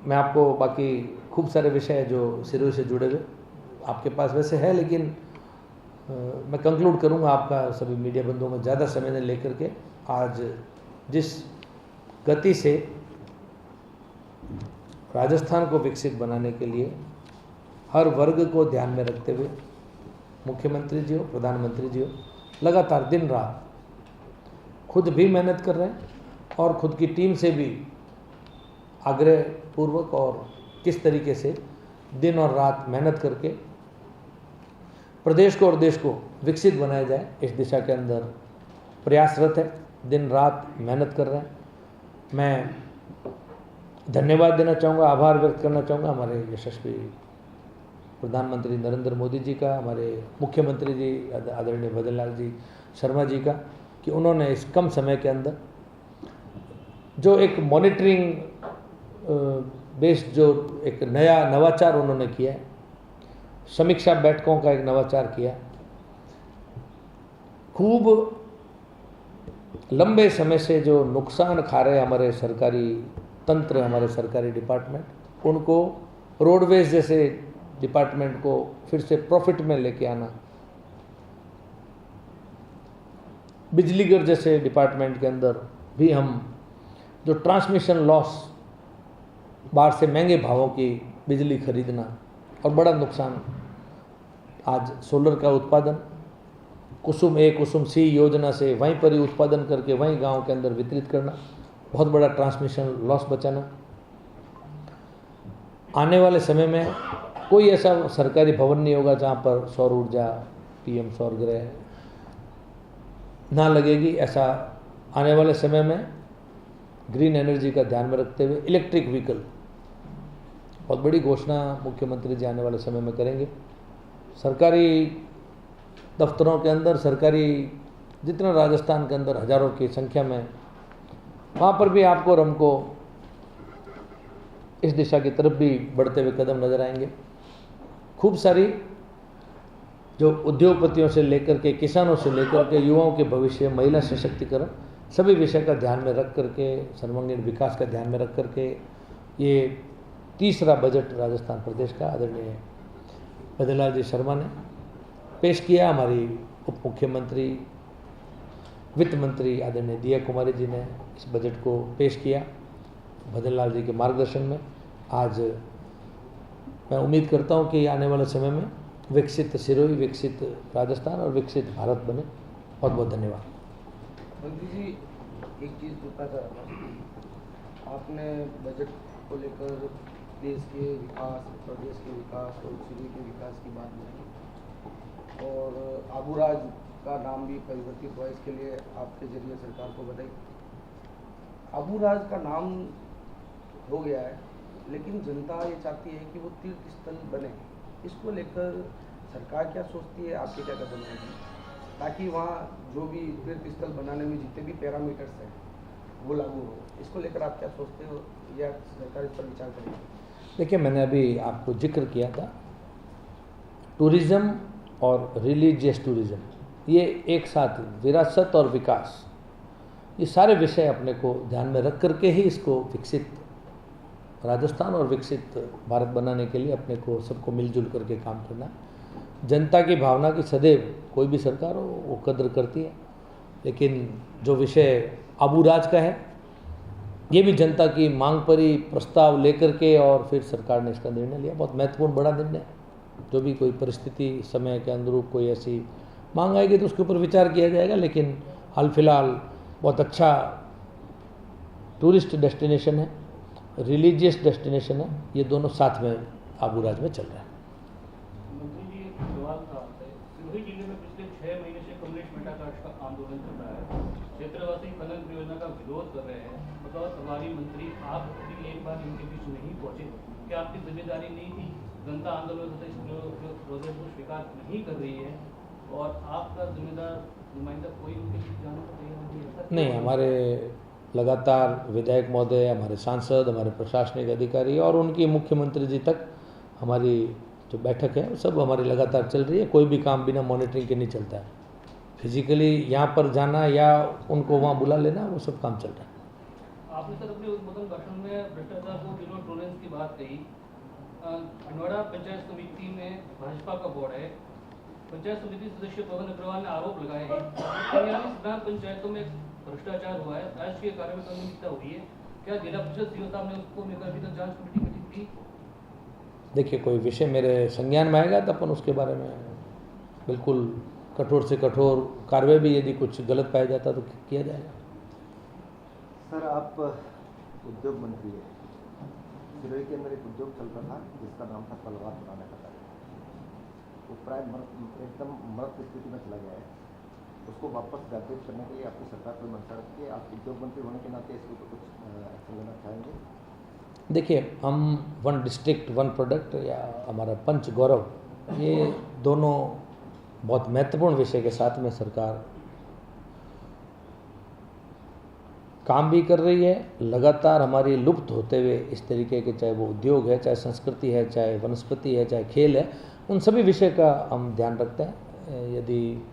मैं आपको बाकी खूब सारे विषय जो सिरोही से जुड़े हुए आपके पास वैसे है, लेकिन मैं कंक्लूड करूंगा आपका सभी मीडिया बंधुओं में ज़्यादा समय न लेकर के। आज जिस गति से राजस्थान को विकसित बनाने के लिए हर वर्ग को ध्यान में रखते हुए मुख्यमंत्री जी हो, प्रधानमंत्री जी हो, लगातार दिन रात खुद भी मेहनत कर रहे हैं और खुद की टीम से भी आग्रह पूर्वक और किस तरीके से दिन और रात मेहनत करके प्रदेश को और देश को विकसित बनाया जाए, इस दिशा के अंदर प्रयासरत है, दिन रात मेहनत कर रहे हैं। मैं धन्यवाद देना चाहूँगा, आभार व्यक्त करना चाहूँगा हमारे यशस्वी प्रधानमंत्री नरेंद्र मोदी जी का, हमारे मुख्यमंत्री जी आदरणीय भजनलाल जी शर्मा जी का, कि उन्होंने इस कम समय के अंदर जो एक मॉनिटरिंग बेस्ड जो एक नया नवाचार उन्होंने किया है, समीक्षा बैठकों का एक नवाचार किया, खूब लंबे समय से जो नुकसान खा रहे हमारे सरकारी तंत्र, हमारे सरकारी डिपार्टमेंट, उनको रोडवेज जैसे डिपार्टमेंट को फिर से प्रॉफिट में लेके आना, बिजलीघर जैसे डिपार्टमेंट के अंदर भी हम जो ट्रांसमिशन लॉस, बाहर से महंगे भावों की बिजली खरीदना और बड़ा नुकसान, आज सोलर का उत्पादन कुसुम ए कुसुम सी योजना से वहीं पर ही उत्पादन करके वहीं गांव के अंदर वितरित करना, बहुत बड़ा ट्रांसमिशन लॉस बचाना। आने वाले समय में कोई ऐसा सरकारी भवन नहीं होगा जहां पर सौर ऊर्जा, पीएम सौर गृह ना लगेगी। ऐसा आने वाले समय में ग्रीन एनर्जी का ध्यान में रखते हुए इलेक्ट्रिक व्हीकल, बहुत बड़ी घोषणा मुख्यमंत्री जी आने वाले समय में करेंगे। सरकारी दफ्तरों के अंदर, सरकारी जितना राजस्थान के अंदर हजारों की संख्या में, वहाँ पर भी आपको और हमको इस दिशा की तरफ भी बढ़ते हुए कदम नजर आएंगे। खूब सारी जो उद्योगपतियों से लेकर के, किसानों से लेकर के, युवाओं के भविष्य, महिला सशक्तिकरण, सभी विषय का ध्यान में रख करके, सर्वांगीण विकास का ध्यान में रख करके ये तीसरा बजट राजस्थान प्रदेश का आदरणीय भजनलाल जी शर्मा ने पेश किया। हमारी उप मुख्यमंत्री, वित्त मंत्री आदरणीय दिया कुमारी जी ने इस बजट को पेश किया भजनलाल जी के मार्गदर्शन में। आज मैं उम्मीद करता हूँ कि आने वाले समय में विकसित सिरोही, विकसित राजस्थान और विकसित भारत बने। बहुत बहुत धन्यवाद। मंत्री जी, एक चीज़ पूछना चाह रहा था, आपने बजट को लेकर देश के विकास, प्रदेश के विकास और सिरोही के विकास की बात बताई और आबूराज का नाम भी परिवर्तित हुआ, इसके लिए आपके जरिए सरकार को बधाई। आबूराज का नाम हो गया है, लेकिन जनता ये चाहती है कि वो तीर्थ स्थल बने। इसको लेकर सरकार क्या सोचती है, आपके क्या कदम हैं ताकि वहाँ जो भी तीर्थ स्थल बनाने में जितने भी पैरामीटर्स हैं वो लागू हो? इसको लेकर आप क्या सोचते हो या सरकार इस पर विचार करेगी? देखिए, मैंने अभी आपको जिक्र किया था, टूरिज़्म और रिलीजियस टूरिज़्म, ये एक साथ, विरासत और विकास, ये सारे विषय अपने को ध्यान में रख करके ही इसको विकसित राजस्थान और विकसित भारत बनाने के लिए अपने को सबको मिलजुल करके काम करना। जनता की भावना की सदैव कोई भी सरकार हो वो कद्र करती है, लेकिन जो विषय आबूराज का है, ये भी जनता की मांग पर ही प्रस्ताव लेकर के और फिर सरकार ने इसका निर्णय लिया। बहुत महत्वपूर्ण बड़ा निर्णय है। जो भी कोई परिस्थिति समय के अनुरूप कोई ऐसी मांग आएगी तो उसके ऊपर विचार किया जाएगा, लेकिन हाल फिलहाल बहुत अच्छा टूरिस्ट डेस्टिनेशन है, रिलीजियस डेस्टिनेशन है, ये दोनों साथ में आबूराज में चल रहा है। मंत्री जी, एक सवाल था आपसे। सिरोही जिले में पिछले 6 महीने से कमलेश मेहता का आंदोलन चल रहा है। क्षेत्रवासी खनन परियोजना का विरोध कर रहे हैं। बतौर प्रभारी मंत्री आप भी एक बार इनके बीच नहीं पहुंचे, क्या आपकी जिम्मेदारी नहीं थी? जनता आंदोलन जो प्रोजेक्ट को स्वीकार नहीं कर रही है और आपका जिम्मेदार नुमाइंदा कोई उनके बीच जाने को तैयार नहीं है? हमारे लगातार विधायक महोदय, हमारे सांसद, हमारे प्रशासनिक अधिकारी और उनकी मुख्यमंत्री जी तक हमारी जो बैठक है वो सब हमारी लगातार चल रही है। कोई भी काम बिना मॉनिटरिंग के नहीं चलता है। फिजिकली यहाँ पर जाना या उनको वहाँ बुला लेना, वो सब काम चल रहा है। आपने सर अपने उद्बोधन भाषण में भ्रष्टाचार को जीरो टॉलरेंस की बात कही। छिंदवाड़ा पंचायत समिति में भाजपा का बोर्ड है। पंचायत समिति सदस्य पवन अग्रवाल ने आरोप लगाए हैं कि ग्राम पंचायतों में भ्रष्टाचार हुआ है, राजकीय कार्य में अनियमितता हुई है। क्या जिला परिषद सीओ साहब ने उसको लेकर अभी तक जांच कमेटी गठित की? देखिए, कोई विषय मेरे संज्ञान में आएगा तो अपन उसके बारे में बिल्कुल कठोर से कठोर कार्रवाई भी, यदि कुछ गलत पाया जाता तो किया जाएगा। सर, आप उद्योग मंत्री हैं। सिरोही के अंदर एक उद्योग चल रहा था जिसका नाम था तलवार बनाने का कार्य। वो प्राय एकदम मृत स्थिति में चला गया है। उसको वापस जागृत करने के लिए आपकी सरकार कोई मंशा रखती है? आप उद्योग मंत्री होने के नाते इसके ऊपर कुछ एक्शन लेना चाहेंगे? देखिए, हम वन डिस्ट्रिक्ट वन प्रोडक्ट या हमारा पंच गौरव, ये दोनों बहुत महत्वपूर्ण विषय के साथ में सरकार काम भी कर रही है। लगातार हमारी लुप्त होते हुए इस तरीके के, चाहे वो उद्योग है, चाहे संस्कृति है, चाहे वनस्पति है, चाहे खेल है, उन सभी विषय का हम ध्यान रखते हैं। यदि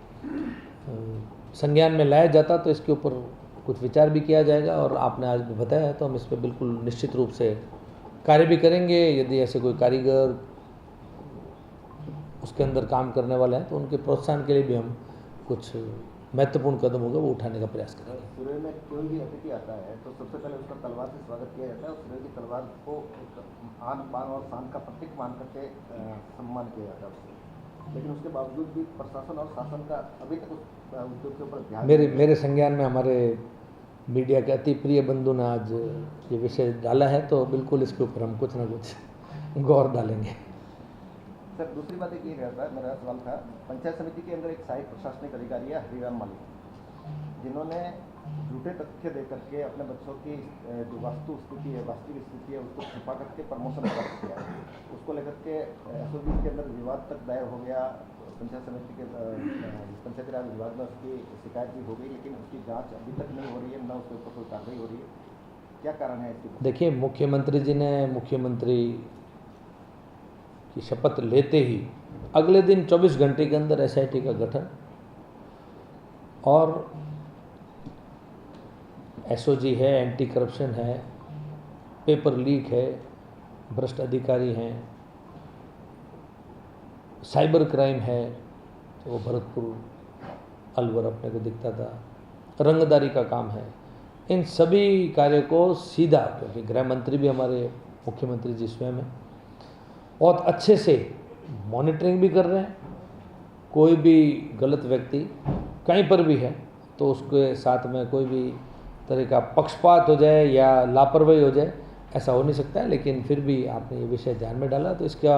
संज्ञान में लाया जाता तो इसके ऊपर कुछ विचार भी किया जाएगा और आपने आज भी बताया है तो हम इस पर बिल्कुल निश्चित रूप से कार्य भी करेंगे। यदि ऐसे कोई कारीगर उसके अंदर काम करने वाले हैं तो उनके प्रोत्साहन के लिए भी हम कुछ महत्वपूर्ण कदम होगा वो उठाने का प्रयास करेंगे। सिरोही में कोई भी अतिथि आता है तो सबसे पहले उसका तलवार से स्वागत किया जाता है और सिरोही की तलवार को आन बान और शान का प्रतीक मान करके सम्मान किया जाता है उसको। लेकिन उसके बावजूद भी प्रशासन और शासन का अभी तक उस उद्योग के ऊपर ध्यान मेरे संज्ञान में हमारे मीडिया के अति प्रिय बंधु ने आज ये विषय डाला है तो बिल्कुल इसके ऊपर हम कुछ ना कुछ गौर डालेंगे। सर, दूसरी बात एक ये रहता है, मेरा सवाल था, पंचायत समिति के अंदर एक सहायक प्रशासनिक अधिकारी है हरिराम मालिक, जिन्होंने झूठे तथ्य दे करके अपने बच्चों की जो वास्तविक स्थिति है उसको छिपा करके प्रमोशन प्राप्त किया। उसको लेकर के एसओजी के अंदर विवाद तक दायर हो गया। पंचायत समिति के पंचायती राज विभाग में उसकी शिकायत भी हो गई, लेकिन उसकी जाँच अभी तक नहीं हो रही है, न उसके ऊपर कोई कार्रवाई हो रही है। क्या कारण है इसकी? देखिए, मुख्यमंत्री जी ने मुख्यमंत्री की शपथ लेते ही अगले दिन 24 घंटे के अंदर एसआईटी का गठन और एसओजी है, एंटी करप्शन है, पेपर लीक है, भ्रष्ट अधिकारी हैं, साइबर क्राइम है, तो वो भरतपुर अलवर अपने को दिखता था, रंगदारी का काम है। इन सभी कार्यों को सीधा, क्योंकि गृह मंत्री भी हमारे मुख्यमंत्री जी स्वयं हैं, बहुत अच्छे से मॉनिटरिंग भी कर रहे हैं। कोई भी गलत व्यक्ति कहीं पर भी है तो उसके साथ में कोई भी तरह का पक्षपात हो जाए या लापरवाही हो जाए, ऐसा हो नहीं सकता है। लेकिन फिर भी आपने ये विषय ध्यान में डाला तो इसका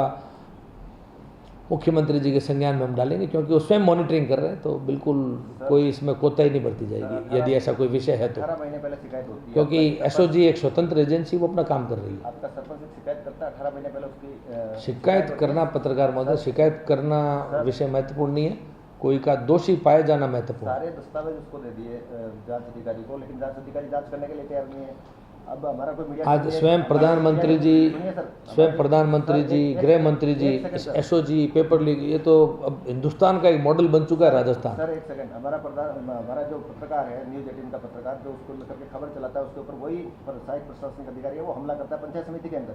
मुख्यमंत्री जी के संज्ञान में हम डालेंगे, क्योंकि वो स्वयं मॉनिटरिंग कर रहे हैं तो बिल्कुल कोई इसमें कोताही नहीं बरती जाएगी यदि ऐसा कोई विषय है तो। 18 महीने पहले शिकायत होती है, क्योंकि एसओजी एक स्वतंत्र एजेंसी, वो अपना काम कर रही है। आपका सरपंच शिकायत करता है, 18 महीने पहले उसकी शिकायत करना, पत्रकार महोदय, शिकायत करना विषय महत्वपूर्ण नहीं है, कोई का दोषी पाया जाना महत्वपूर्ण। सारे दस्तावेज उसको दे दिए जांच अधिकारी को, लेकिन जांच अधिकारी जांच करने के लिए तैयार नहीं है। अब हमारा कोई मीडिया आज स्वयं प्रधानमंत्री जी, गृह मंत्री जी, एसओजी, पेपर लीक, ये तो अब हिंदुस्तान का एक मॉडल बन चुका है राजस्थान। सर एक सेकंड, हमारा जो पत्रकार है, न्यूज 18 का पत्रकार, जो उसको लेकर के खबर चलाता है, उसके ऊपर वही सहायक प्रशासनिक अधिकारी है, वो हमला करता है पंचायत समिति के अंदर।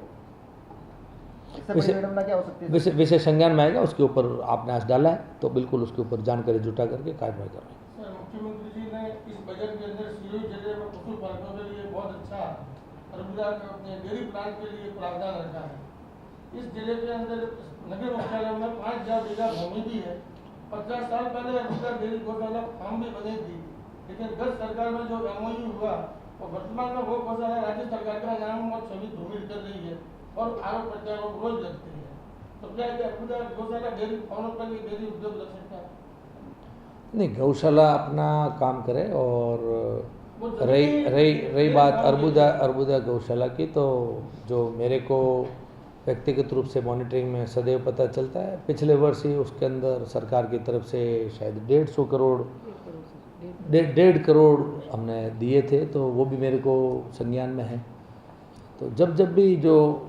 इससे बड़ी विडंबना क्या हो सकती है? विषय संज्ञान में आएगा, उसके ऊपर आपने आज डाला है तो बिल्कुल उसके ऊपर जानकारी जुटा करके कार्रवाई कर रहे हैं। सर, मुख्यमंत्री जी ने इस बजट के अंदर सिरोही जिले में पशुपालकों के लिए बहुत अच्छा डेयरी प्लांट के लिए प्रावधान रखा है। इस जिले के अंदर नगर मुख्यालय में 5000 बीघा भूमि भी है। 50 साल पहले अरबुदा डेयरी गौशाला फार्म भी बनी थी, लेकिन गत सरकार में जो MOU हुआ और वर्तमान में वो गौशाला राज्य सरकार का नाम और छवि धूमिल कर रही है और आरोप प्रत्यारोप रोज लगते हैं। तो क्या अरबुदा गौशाला डेयरी फार्म पर डेयरी उद्योग लग सकता है? नहीं, गौशाला अपना काम करे। और रही बात अरबुदा गौशाला की, तो जो मेरे को व्यक्तिगत रूप से मॉनिटरिंग में सदैव पता चलता है, पिछले वर्ष ही उसके अंदर सरकार की तरफ से शायद 1.5 करोड़ हमने दिए थे, तो वो भी मेरे को संज्ञान में है। तो जब भी जो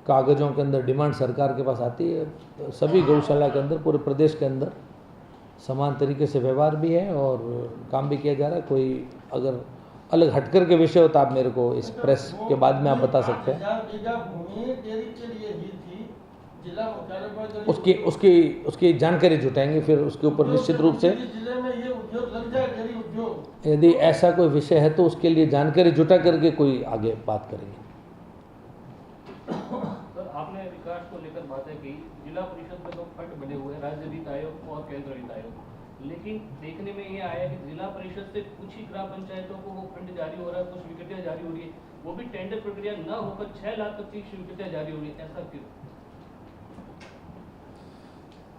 कागज़ों के अंदर डिमांड सरकार के पास आती है, तो सभी गौशाला के अंदर, पूरे प्रदेश के अंदर समान तरीके से व्यवहार भी है और काम भी किया जा रहा है। कोई अगर अलग हटकर के विषय हो तो आप मेरे को इस प्रेस के बाद में आप बता सकते हैं। उसकी जानकारी जुटाएंगे, फिर उसके ऊपर निश्चित रूप से यदि ऐसा कोई विषय है तो उसके लिए जानकारी जुटा करके कोई आगे बात करेंगे। सर, आपने विकास को लेकर बातें की, जिला परिषद में तो फंड बने हुए हैं, राज्य वित्त आयोग और केंद्र वित्त आयोग, लेकिन देखने में ये आया कि जिला परिषद से कुछ ही ग्राम पंचायतों को वो फंड जारी हो रहा है, कुछ स्वीकृतियां जारी हो रही है, वो भी टेंडर प्रक्रिया न होकर 6 लाख तक की स्वीकृतियां जारी हो रही है, ऐसा क्यों?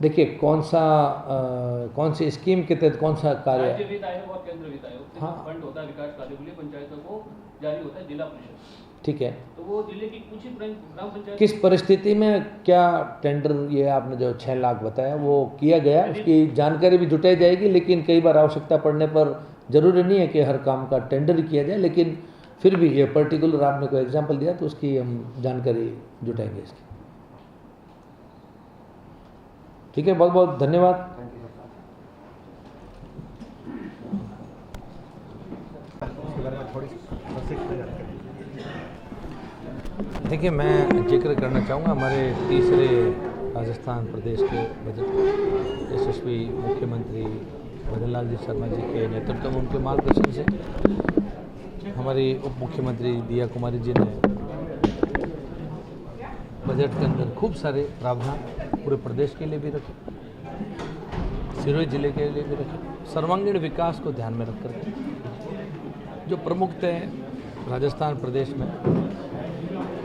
देखिए, कौन सी स्कीम के तहत कौन सा कार्य? राज्य वित्त आयोग और केंद्र वित्त आयोग से फंड होता है विकास कार्य के लिए, पंचायतों को जारी होता है जिला परिषद। ठीक है, तो वो जिले की कुछ ही ग्राम पंचायत किस परिस्थिति में क्या टेंडर, ये आपने जो 6 लाख बताया वो किया गया, उसकी जानकारी भी जुटाई जाएगी। लेकिन कई बार आवश्यकता पड़ने पर जरूरी नहीं है कि हर काम का टेंडर ही किया जाए, लेकिन फिर भी ये पर्टिकुलर आपने कोई एग्जाम्पल दिया तो उसकी हम जानकारी जुटाएंगे इसकी। ठीक है, बहुत बहुत धन्यवाद। देखिए, मैं जिक्र करना चाहूँगा हमारे तीसरे राजस्थान प्रदेश के बजट यशस्वी मुख्यमंत्री भजन लाल जी शर्मा जी के नेतृत्व में, उनके मार्गदर्शन से हमारी उप मुख्यमंत्री दिया कुमारी जी ने बजट के अंदर खूब सारे प्रावधान पूरे प्रदेश के लिए भी रखे, सिरोही जिले के लिए भी रखे, सर्वांगीण विकास को ध्यान में रख कर जो प्रमुखता है राजस्थान प्रदेश में,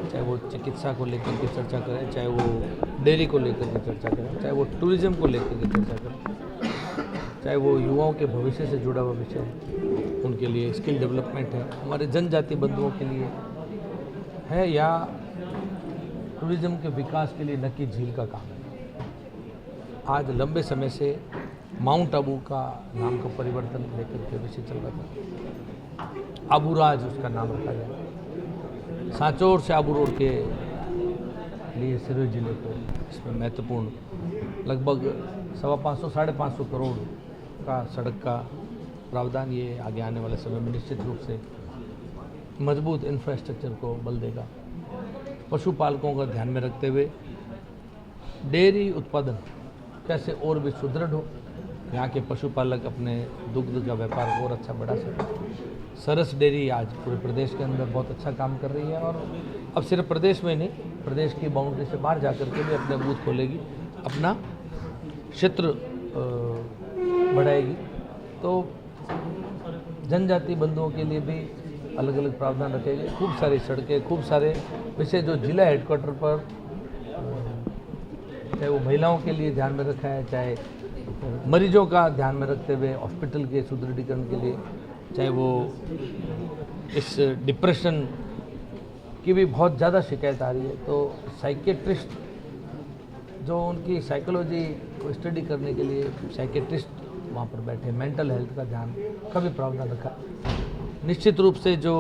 चाहे वो चिकित्सा को लेकर के चर्चा करें, चाहे वो डेयरी को लेकर के चर्चा करें, चाहे वो टूरिज्म को लेकर के चर्चा करें, चाहे वो युवाओं के भविष्य से जुड़ा हुआ विषय है, उनके लिए स्किल डेवलपमेंट है, हमारे जनजाति बंधुओं के लिए है, या टूरिज्म के विकास के लिए नक्की झील का काम है। आज लंबे समय से माउंट आबू का नाम का परिवर्तन लेकर के विषय चल रहा था, आबूराज उसका नाम रखा गया। सांचौर से आबू रोड के लिए सिरोही जिले को इसमें महत्वपूर्ण लगभग 550 साढ़े 500 करोड़ का सड़क का प्रावधान ये आगे आने वाले समय में निश्चित रूप से मजबूत इंफ्रास्ट्रक्चर को बल देगा। पशुपालकों का ध्यान में रखते हुए डेयरी उत्पादन कैसे और भी सुदृढ़ हो, यहाँ के पशुपालक अपने दुग्ध का व्यापार और अच्छा बढ़ा सकें। सरस डेयरी आज पूरे प्रदेश के अंदर बहुत अच्छा काम कर रही है और अब सिर्फ प्रदेश में नहीं, प्रदेश की बाउंड्री से बाहर जाकर के भी अपने बूथ खोलेगी, अपना क्षेत्र बढ़ाएगी। तो जनजाति बंधुओं के लिए भी अलग अलग प्रावधान रखेंगे, खूब सारी सड़कें, खूब सारे विषय जो जिला हेडक्वार्टर पर, चाहे वो महिलाओं के लिए ध्यान में रखा है, चाहे मरीजों का ध्यान में रखते हुए हॉस्पिटल के सुदृढ़ीकरण के लिए, चाहे वो इस डिप्रेशन की भी बहुत ज़्यादा शिकायत आ रही है, तो साइकेट्रिस्ट जो उनकी साइकोलॉजी को स्टडी करने के लिए साइकेट्रिस्ट वहाँ पर बैठे, मेंटल हेल्थ का ध्यान का भी प्रावधान रखा। निश्चित रूप से जो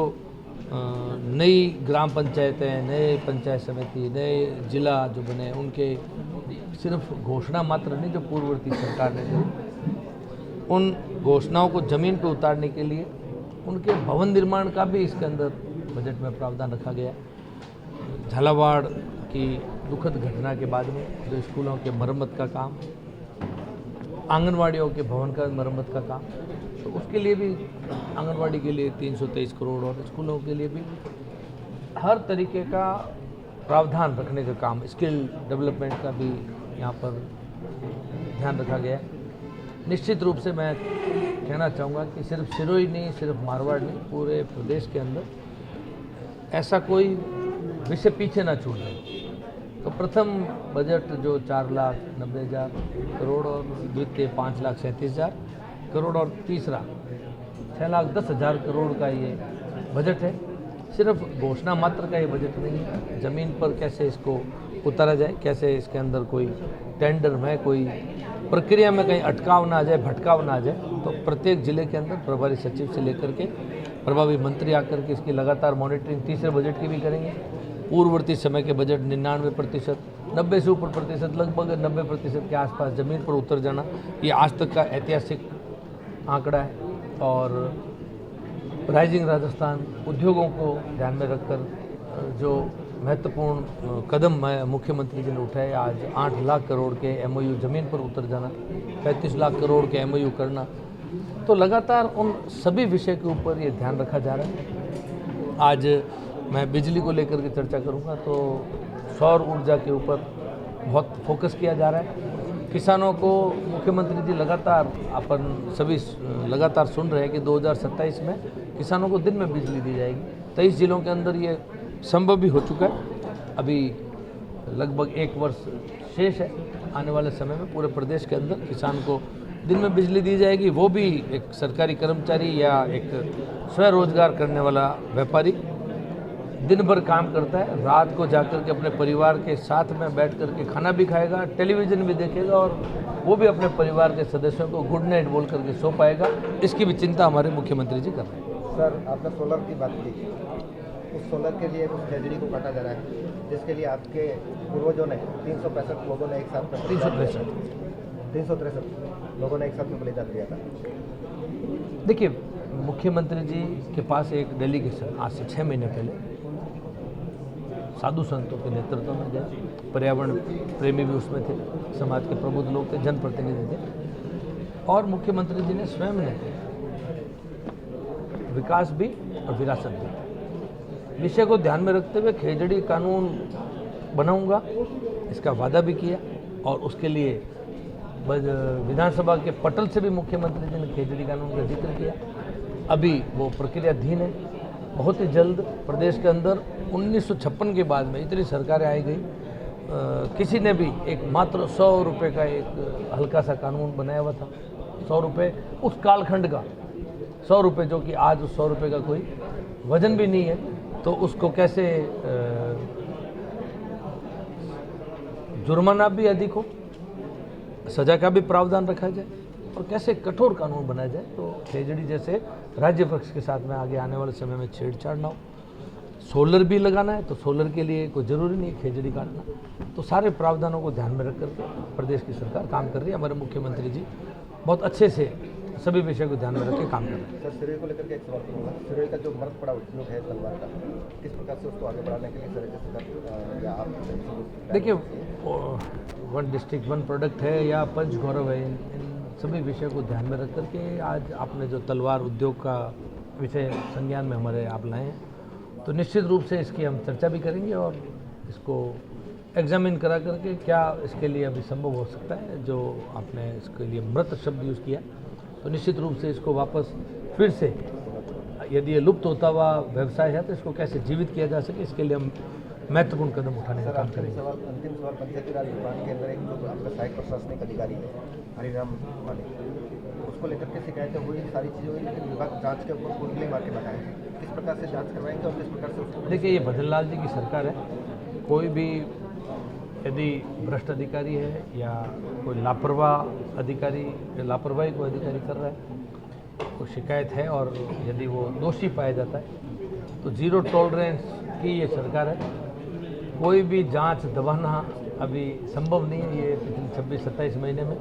नई ग्राम पंचायतें, नए पंचायत समिति, नए जिला जो बने, उनके सिर्फ घोषणा मात्र नहीं जो पूर्ववर्ती सरकार ने की, उन घोषणाओं को ज़मीन पर उतारने के लिए उनके भवन निर्माण का भी इसके अंदर बजट में प्रावधान रखा गया। झालावाड़ की दुखद घटना के बाद में जो स्कूलों के मरम्मत का काम, आंगनवाड़ियों के भवन का मरम्मत का काम, तो उसके लिए भी आंगनवाड़ी के लिए 323 करोड़ और स्कूलों के लिए भी हर तरीके का प्रावधान रखने का काम, स्किल डेवलपमेंट का भी यहाँ पर ध्यान रखा गया है। निश्चित रूप से मैं कहना चाहूँगा कि सिर्फ सिरोही नहीं, सिर्फ मारवाड़ नहीं, पूरे प्रदेश के अंदर ऐसा कोई विषय पीछे ना छूट जाए। तो प्रथम बजट जो 4,90,000 करोड़ और द्वितीय 5,37,000 करोड़ और तीसरा 6,10,000 करोड़ का ये बजट है। सिर्फ घोषणा मात्र का ये बजट नहीं है, ज़मीन पर कैसे इसको उतारा जाए, कैसे इसके अंदर कोई टेंडर में, कोई प्रक्रिया में कहीं अटकाव ना आ जाए, भटकाव ना आ जाए। तो प्रत्येक जिले के अंदर प्रभारी सचिव से लेकर के प्रभावी मंत्री आकर के इसकी लगातार मॉनिटरिंग तीसरे बजट की भी करेंगे। पूर्ववर्ती समय के बजट 99%, 90 से ऊपर प्रतिशत, लगभग 90% के आसपास ज़मीन पर उतर जाना, ये आज तक का ऐतिहासिक आंकड़ा है। और राइजिंग राजस्थान उद्योगों को ध्यान में रखकर जो महत्वपूर्ण कदम मुख्यमंत्री जी ने उठाए, आज 8 लाख करोड़ के MOU ज़मीन पर उतर जाना, 35 लाख करोड़ के MOU करना, तो लगातार उन सभी विषय के ऊपर ये ध्यान रखा जा रहा है। आज मैं बिजली को लेकर के चर्चा करूंगा तो सौर ऊर्जा के ऊपर बहुत फोकस किया जा रहा है। किसानों को मुख्यमंत्री जी लगातार अपन सभी लगातार सुन रहे हैं कि 2027 में किसानों को दिन में बिजली दी जाएगी। 23 जिलों के अंदर ये संभव भी हो चुका है। अभी लगभग 1 वर्ष शेष है। आने वाले समय में पूरे प्रदेश के अंदर किसान को दिन में बिजली दी जाएगी। वो भी एक सरकारी कर्मचारी या एक स्वरोजगार करने वाला व्यापारी दिन भर काम करता है, रात को जाकर के अपने परिवार के साथ में बैठ कर के खाना भी खाएगा, टेलीविज़न भी देखेगा और वो भी अपने परिवार के सदस्यों को गुड नाइट बोल करके सो पाएगा। इसकी भी चिंता हमारे मुख्यमंत्री जी कर रहे हैं। सर, आपने सोलर की बात की, उस सोलर के लिए कुछ खेजड़ी को काटा जा रहा है, जिसके लिए आपके पूर्वजों ने 365 लोगों ने एक साथ 363 लोगों ने एक साथ में बलिदान दिया था। देखिए, मुख्यमंत्री जी के पास एक डेलीगेशन आज से 6 महीने पहले साधु संतों के नेतृत्व में गए, पर्यावरण प्रेमी भी उसमें थे, समाज के प्रबुद्ध लोग थे, जनप्रतिनिधि थे, और मुख्यमंत्री जी ने स्वयं ने विकास भी और विरासत भी विषय को ध्यान में रखते हुए खेजड़ी कानून बनाऊंगा, इसका वादा भी किया। और उसके लिए विधानसभा के पटल से भी मुख्यमंत्री जी ने खेजड़ी कानून का जिक्र किया। अभी वो प्रक्रियाधीन है। बहुत ही जल्द प्रदेश के अंदर 1956 के बाद में इतनी सरकारें आई गई, किसी ने भी एक मात्र 100 रुपये का एक हल्का सा कानून बनाया हुआ था। 100 रुपये उस कालखंड का 100 रुपये, जो कि आज उस 100 रुपये का कोई वजन भी नहीं है, तो उसको कैसे जुर्माना भी अधिक हो, सजा का भी प्रावधान रखा जाए और कैसे कठोर कानून बनाया जाए, तो खेजड़ी जैसे राज्य पक्ष के साथ में आगे आने वाले समय में छेड़छाड़ ना हो। सोलर भी लगाना है तो सोलर के लिए कोई ज़रूरी नहीं खेजड़ी काटना। तो सारे प्रावधानों को ध्यान में रख करके प्रदेश की सरकार काम कर रही है। हमारे मुख्यमंत्री जी बहुत अच्छे से सभी विषय को ध्यान में रख के काम कर रहे हैं। सर, सिरोही को लेकर के एक सवाल करूँगा। सिरोही का जो मर्द पड़ा उद्योग है तलवार का, किस प्रकार से उसको आगे बढ़ाने के लिए सरकार या आप? देखिए, 1 डिस्ट्रिक्ट 1 प्रोडक्ट है या पंच गौरव है, इन सभी विषय को ध्यान में रख करके आज आपने जो तलवार उद्योग का विषय संज्ञान में हमारे आप लाए हैं, तो निश्चित रूप से इसकी हम चर्चा भी करेंगे और इसको एग्जामिन करा करके क्या इसके लिए अभी संभव हो सकता है। जो आपने इसके लिए मृत शब्द यूज़ किया, तो निश्चित रूप से इसको वापस फिर से, यदि ये लुप्त होता हुआ व्यवसाय है तो इसको कैसे जीवित किया जा सके, इसके लिए हम महत्वपूर्ण कदम उठाने का काम करेंगे। अंतिम सवाल, पंचायती राज विभाग के अंदर एक जो आपका सहायक प्रशासनिक अधिकारी है हरिराम मालिक, उसको लेकर के शिकायतें हुई, सारी चीज़ें हुई, लेकिन विभाग जांच के ऊपर कुंडली मार के बताए। किस प्रकार से जांच करवाएंगे और किस प्रकार से उसको? देखिए, ये भजनलाल जी की सरकार है। कोई भी यदि भ्रष्ट अधिकारी है या कोई लापरवाह अधिकारी, लापरवाही को अधिकारी कर रहा है, कोई शिकायत है और यदि वो दोषी पाया जाता है तो ज़ीरो टॉलरेंस की ये सरकार है। कोई भी जांच दबाना अभी संभव नहीं है। ये पिछले 26-27 महीने में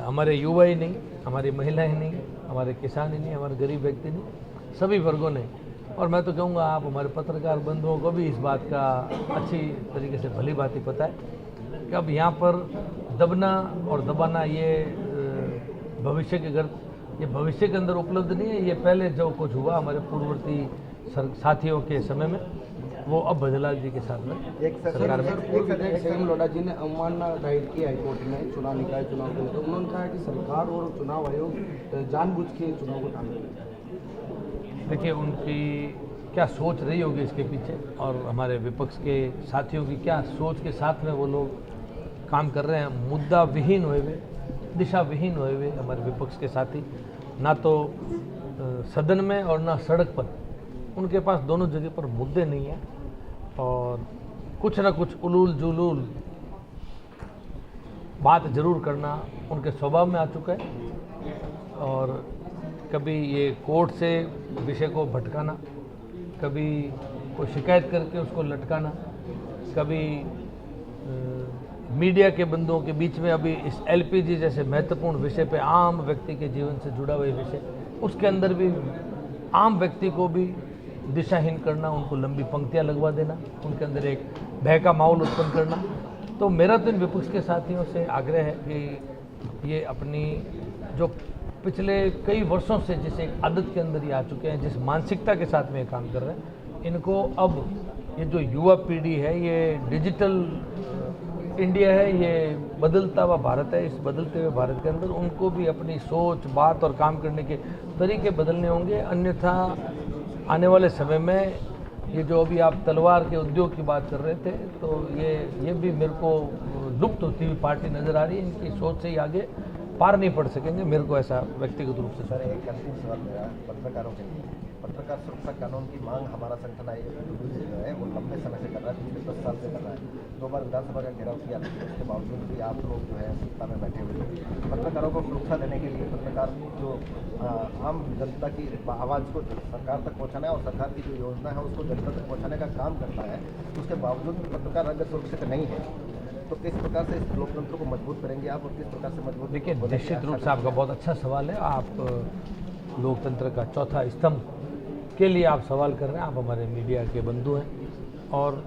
हमारे युवा ही नहीं, हमारी महिलाएं नहीं, हमारे किसान ही नहीं, हमारे गरीब व्यक्ति नहीं, सभी वर्गों ने, और मैं तो कहूँगा आप हमारे पत्रकार बंधुओं को भी इस बात का अच्छी तरीके से भली बात ही पता है कि अब यहाँ पर दबना और दबाना ये भविष्य के ये भविष्य के अंदर उपलब्ध नहीं है। ये पहले जो कुछ हुआ हमारे पूर्ववर्ती साथियों के समय में, वो अब भजनलाल जी के साथ में सरकार में। पूर्व विधायक सेम लोढ़ा जी ने अवमानना दायर की हाईकोर्ट में चुनाव निकाय चुनाव के लिए, तो उन्होंने कहा कि सरकार और चुनाव आयोग जानबूझ के चुनाव को टाल रहे हैं। देखिए उनकी क्या सोच रही होगी इसके पीछे, और हमारे विपक्ष के साथियों की क्या सोच के साथ में वो लोग काम कर रहे हैं। मुद्दा विहीन हुए हुए, दिशा विहीन हुए हुए हमारे विपक्ष के साथी, ना तो सदन में और ना सड़क पर, उनके पास दोनों जगह पर मुद्दे नहीं हैं और कुछ ना कुछ उलूल जुलूल बात जरूर करना उनके स्वभाव में आ चुका है। और कभी ये कोर्ट से विषय को भटकाना, कभी कोई शिकायत करके उसको लटकाना, कभी मीडिया के बंदों के बीच में अभी इस एलपीजी जैसे महत्वपूर्ण विषय पे, आम व्यक्ति के जीवन से जुड़ा हुआ विषय, उसके अंदर भी आम व्यक्ति को भी दिशाहीन करना, उनको लंबी पंक्तियां लगवा देना, उनके अंदर एक भय का माहौल उत्पन्न करना। तो मेरा तो इन विपक्ष के साथियों से आग्रह है कि ये अपनी जो पिछले कई वर्षों से जिस एक आदत के अंदर ये आ चुके हैं, जिस मानसिकता के साथ में ये काम कर रहे हैं, इनको अब ये जो युवा पीढ़ी है, ये डिजिटल इंडिया है, ये बदलता हुआ भारत है, इस बदलते हुए भारत के अंदर उनको भी अपनी सोच, बात और काम करने के तरीके बदलने होंगे। अन्यथा आने वाले समय में ये जो अभी आप तलवार के उद्योग की बात कर रहे थे, तो ये भी मेरे को लुप्त होती हुई पार्टी नज़र आ रही है। इनकी सोच से ही आगे पार नहीं पड़ सकेंगे, मेरे को ऐसा व्यक्तिगत रूप से। सर एक अंतिम सवाल मेरा पत्रकारों के लिए, पत्रकार सुरक्षा कानून की मांग हमारा संगठन जो है वो लंबे समय से कर रहा है, पिछले 10 साल से कर रहा है। 2 बार विधानसभा का घेराव किया, उसके बावजूद भी आप लोग जो है सत्ता में बैठे हुए हैं। पत्रकारों को सुरक्षा देने के लिए पत्रकार जो आम जनता की आवाज़ को सरकार तक पहुँचाना है और सरकार की जो योजना है उसको जनता तक पहुँचाने का काम करता है, उसके बावजूद भी पत्रकार अगर सुरक्षित नहीं है, तो किस प्रकार से इस लोकतंत्र को मजबूत करेंगे आप और किस प्रकार से मजबूत? देखिए निश्चित रूप से आपका बहुत अच्छा सवाल है। आप लोकतंत्र का चौथा स्तंभ के लिए आप सवाल कर रहे हैं, आप हमारे मीडिया के बंधु हैं और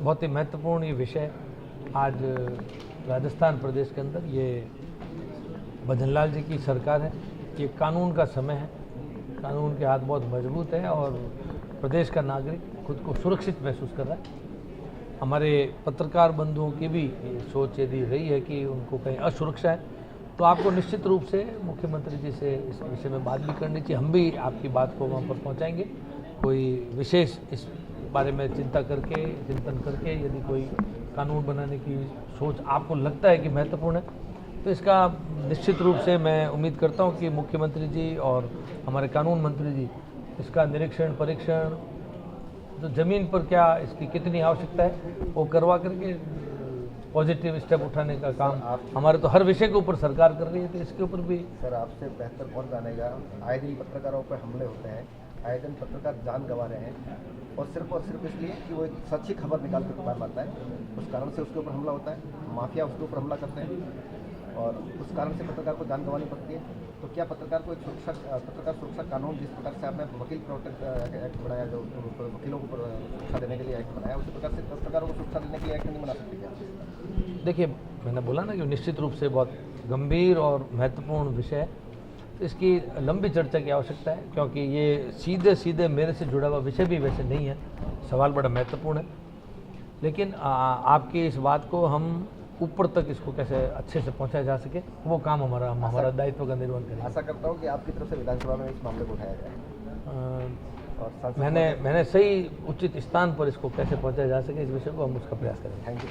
बहुत ही महत्वपूर्ण ये विषय आज राजस्थान प्रदेश के अंदर ये भजनलाल जी की सरकार है। ये कानून का समय है, कानून के हाथ बहुत मजबूत है और प्रदेश का नागरिक खुद को सुरक्षित महसूस कर रहा है। हमारे पत्रकार बंधुओं की भी सोच यदि रही है कि उनको कहीं असुरक्षा है, तो आपको निश्चित रूप से मुख्यमंत्री जी से इस विषय में बात भी करनी चाहिए। हम भी आपकी बात को वहाँ पर पहुँचाएंगे। कोई विशेष इस बारे में चिंतन करके यदि कोई कानून बनाने की सोच आपको लगता है कि महत्वपूर्ण है, तो इसका निश्चित रूप से मैं उम्मीद करता हूँ कि मुख्यमंत्री जी और हमारे कानून मंत्री जी इसका निरीक्षण, परीक्षण, जो ज़मीन पर क्या इसकी कितनी आवश्यकता है वो करवा करके पॉजिटिव स्टेप उठाने का काम हमारे तो हर विषय के ऊपर सरकार कर रही है, तो इसके ऊपर भी। सर आपसे बेहतर कौन जानेगा, आए दिन पत्रकारों पर हमले होते हैं, आए दिन पत्रकार जान गंवा रहे हैं और सिर्फ इसलिए कि वो एक सच्ची खबर निकाल कर बाहर लाता है, उस कारण से उसके ऊपर हमला होता है, माफिया उसके ऊपर हमला करते हैं और उस कारण से पत्रकार को जान गंवानी पड़ती है। तो क्या पत्रकार को एक पत्रकार सुरक्षा कानून जिस प्रकार से आपने वकील प्रोटेक्ट एक्ट बनाया, जो वकीलों को सुरक्षा देने के लिए एक्ट बनाया, उसी प्रकार से पत्रकारों को सुरक्षा देने के लिए एक्ट नहीं बना सकते क्या? देखिए मैंने बोला ना कि निश्चित रूप से बहुत गंभीर और महत्वपूर्ण विषय है, तो इसकी लंबी चर्चा की आवश्यकता है, क्योंकि ये सीधे मेरे से जुड़ा हुआ विषय भी वैसे नहीं है। सवाल बड़ा महत्वपूर्ण है, लेकिन आपकी इस बात को हम ऊपर तक इसको कैसे अच्छे से पहुंचाया जा सके, वो काम हमारा दायित्व का निर्वहन करें। आशा करता हूँ कि आपकी तरफ से विधानसभा में इस मामले को उठाया जाए और मैंने सही उचित स्थान पर इसको कैसे पहुंचाया जा सके, इस विषय को हम उसका प्रयास करेंगे। Thank you.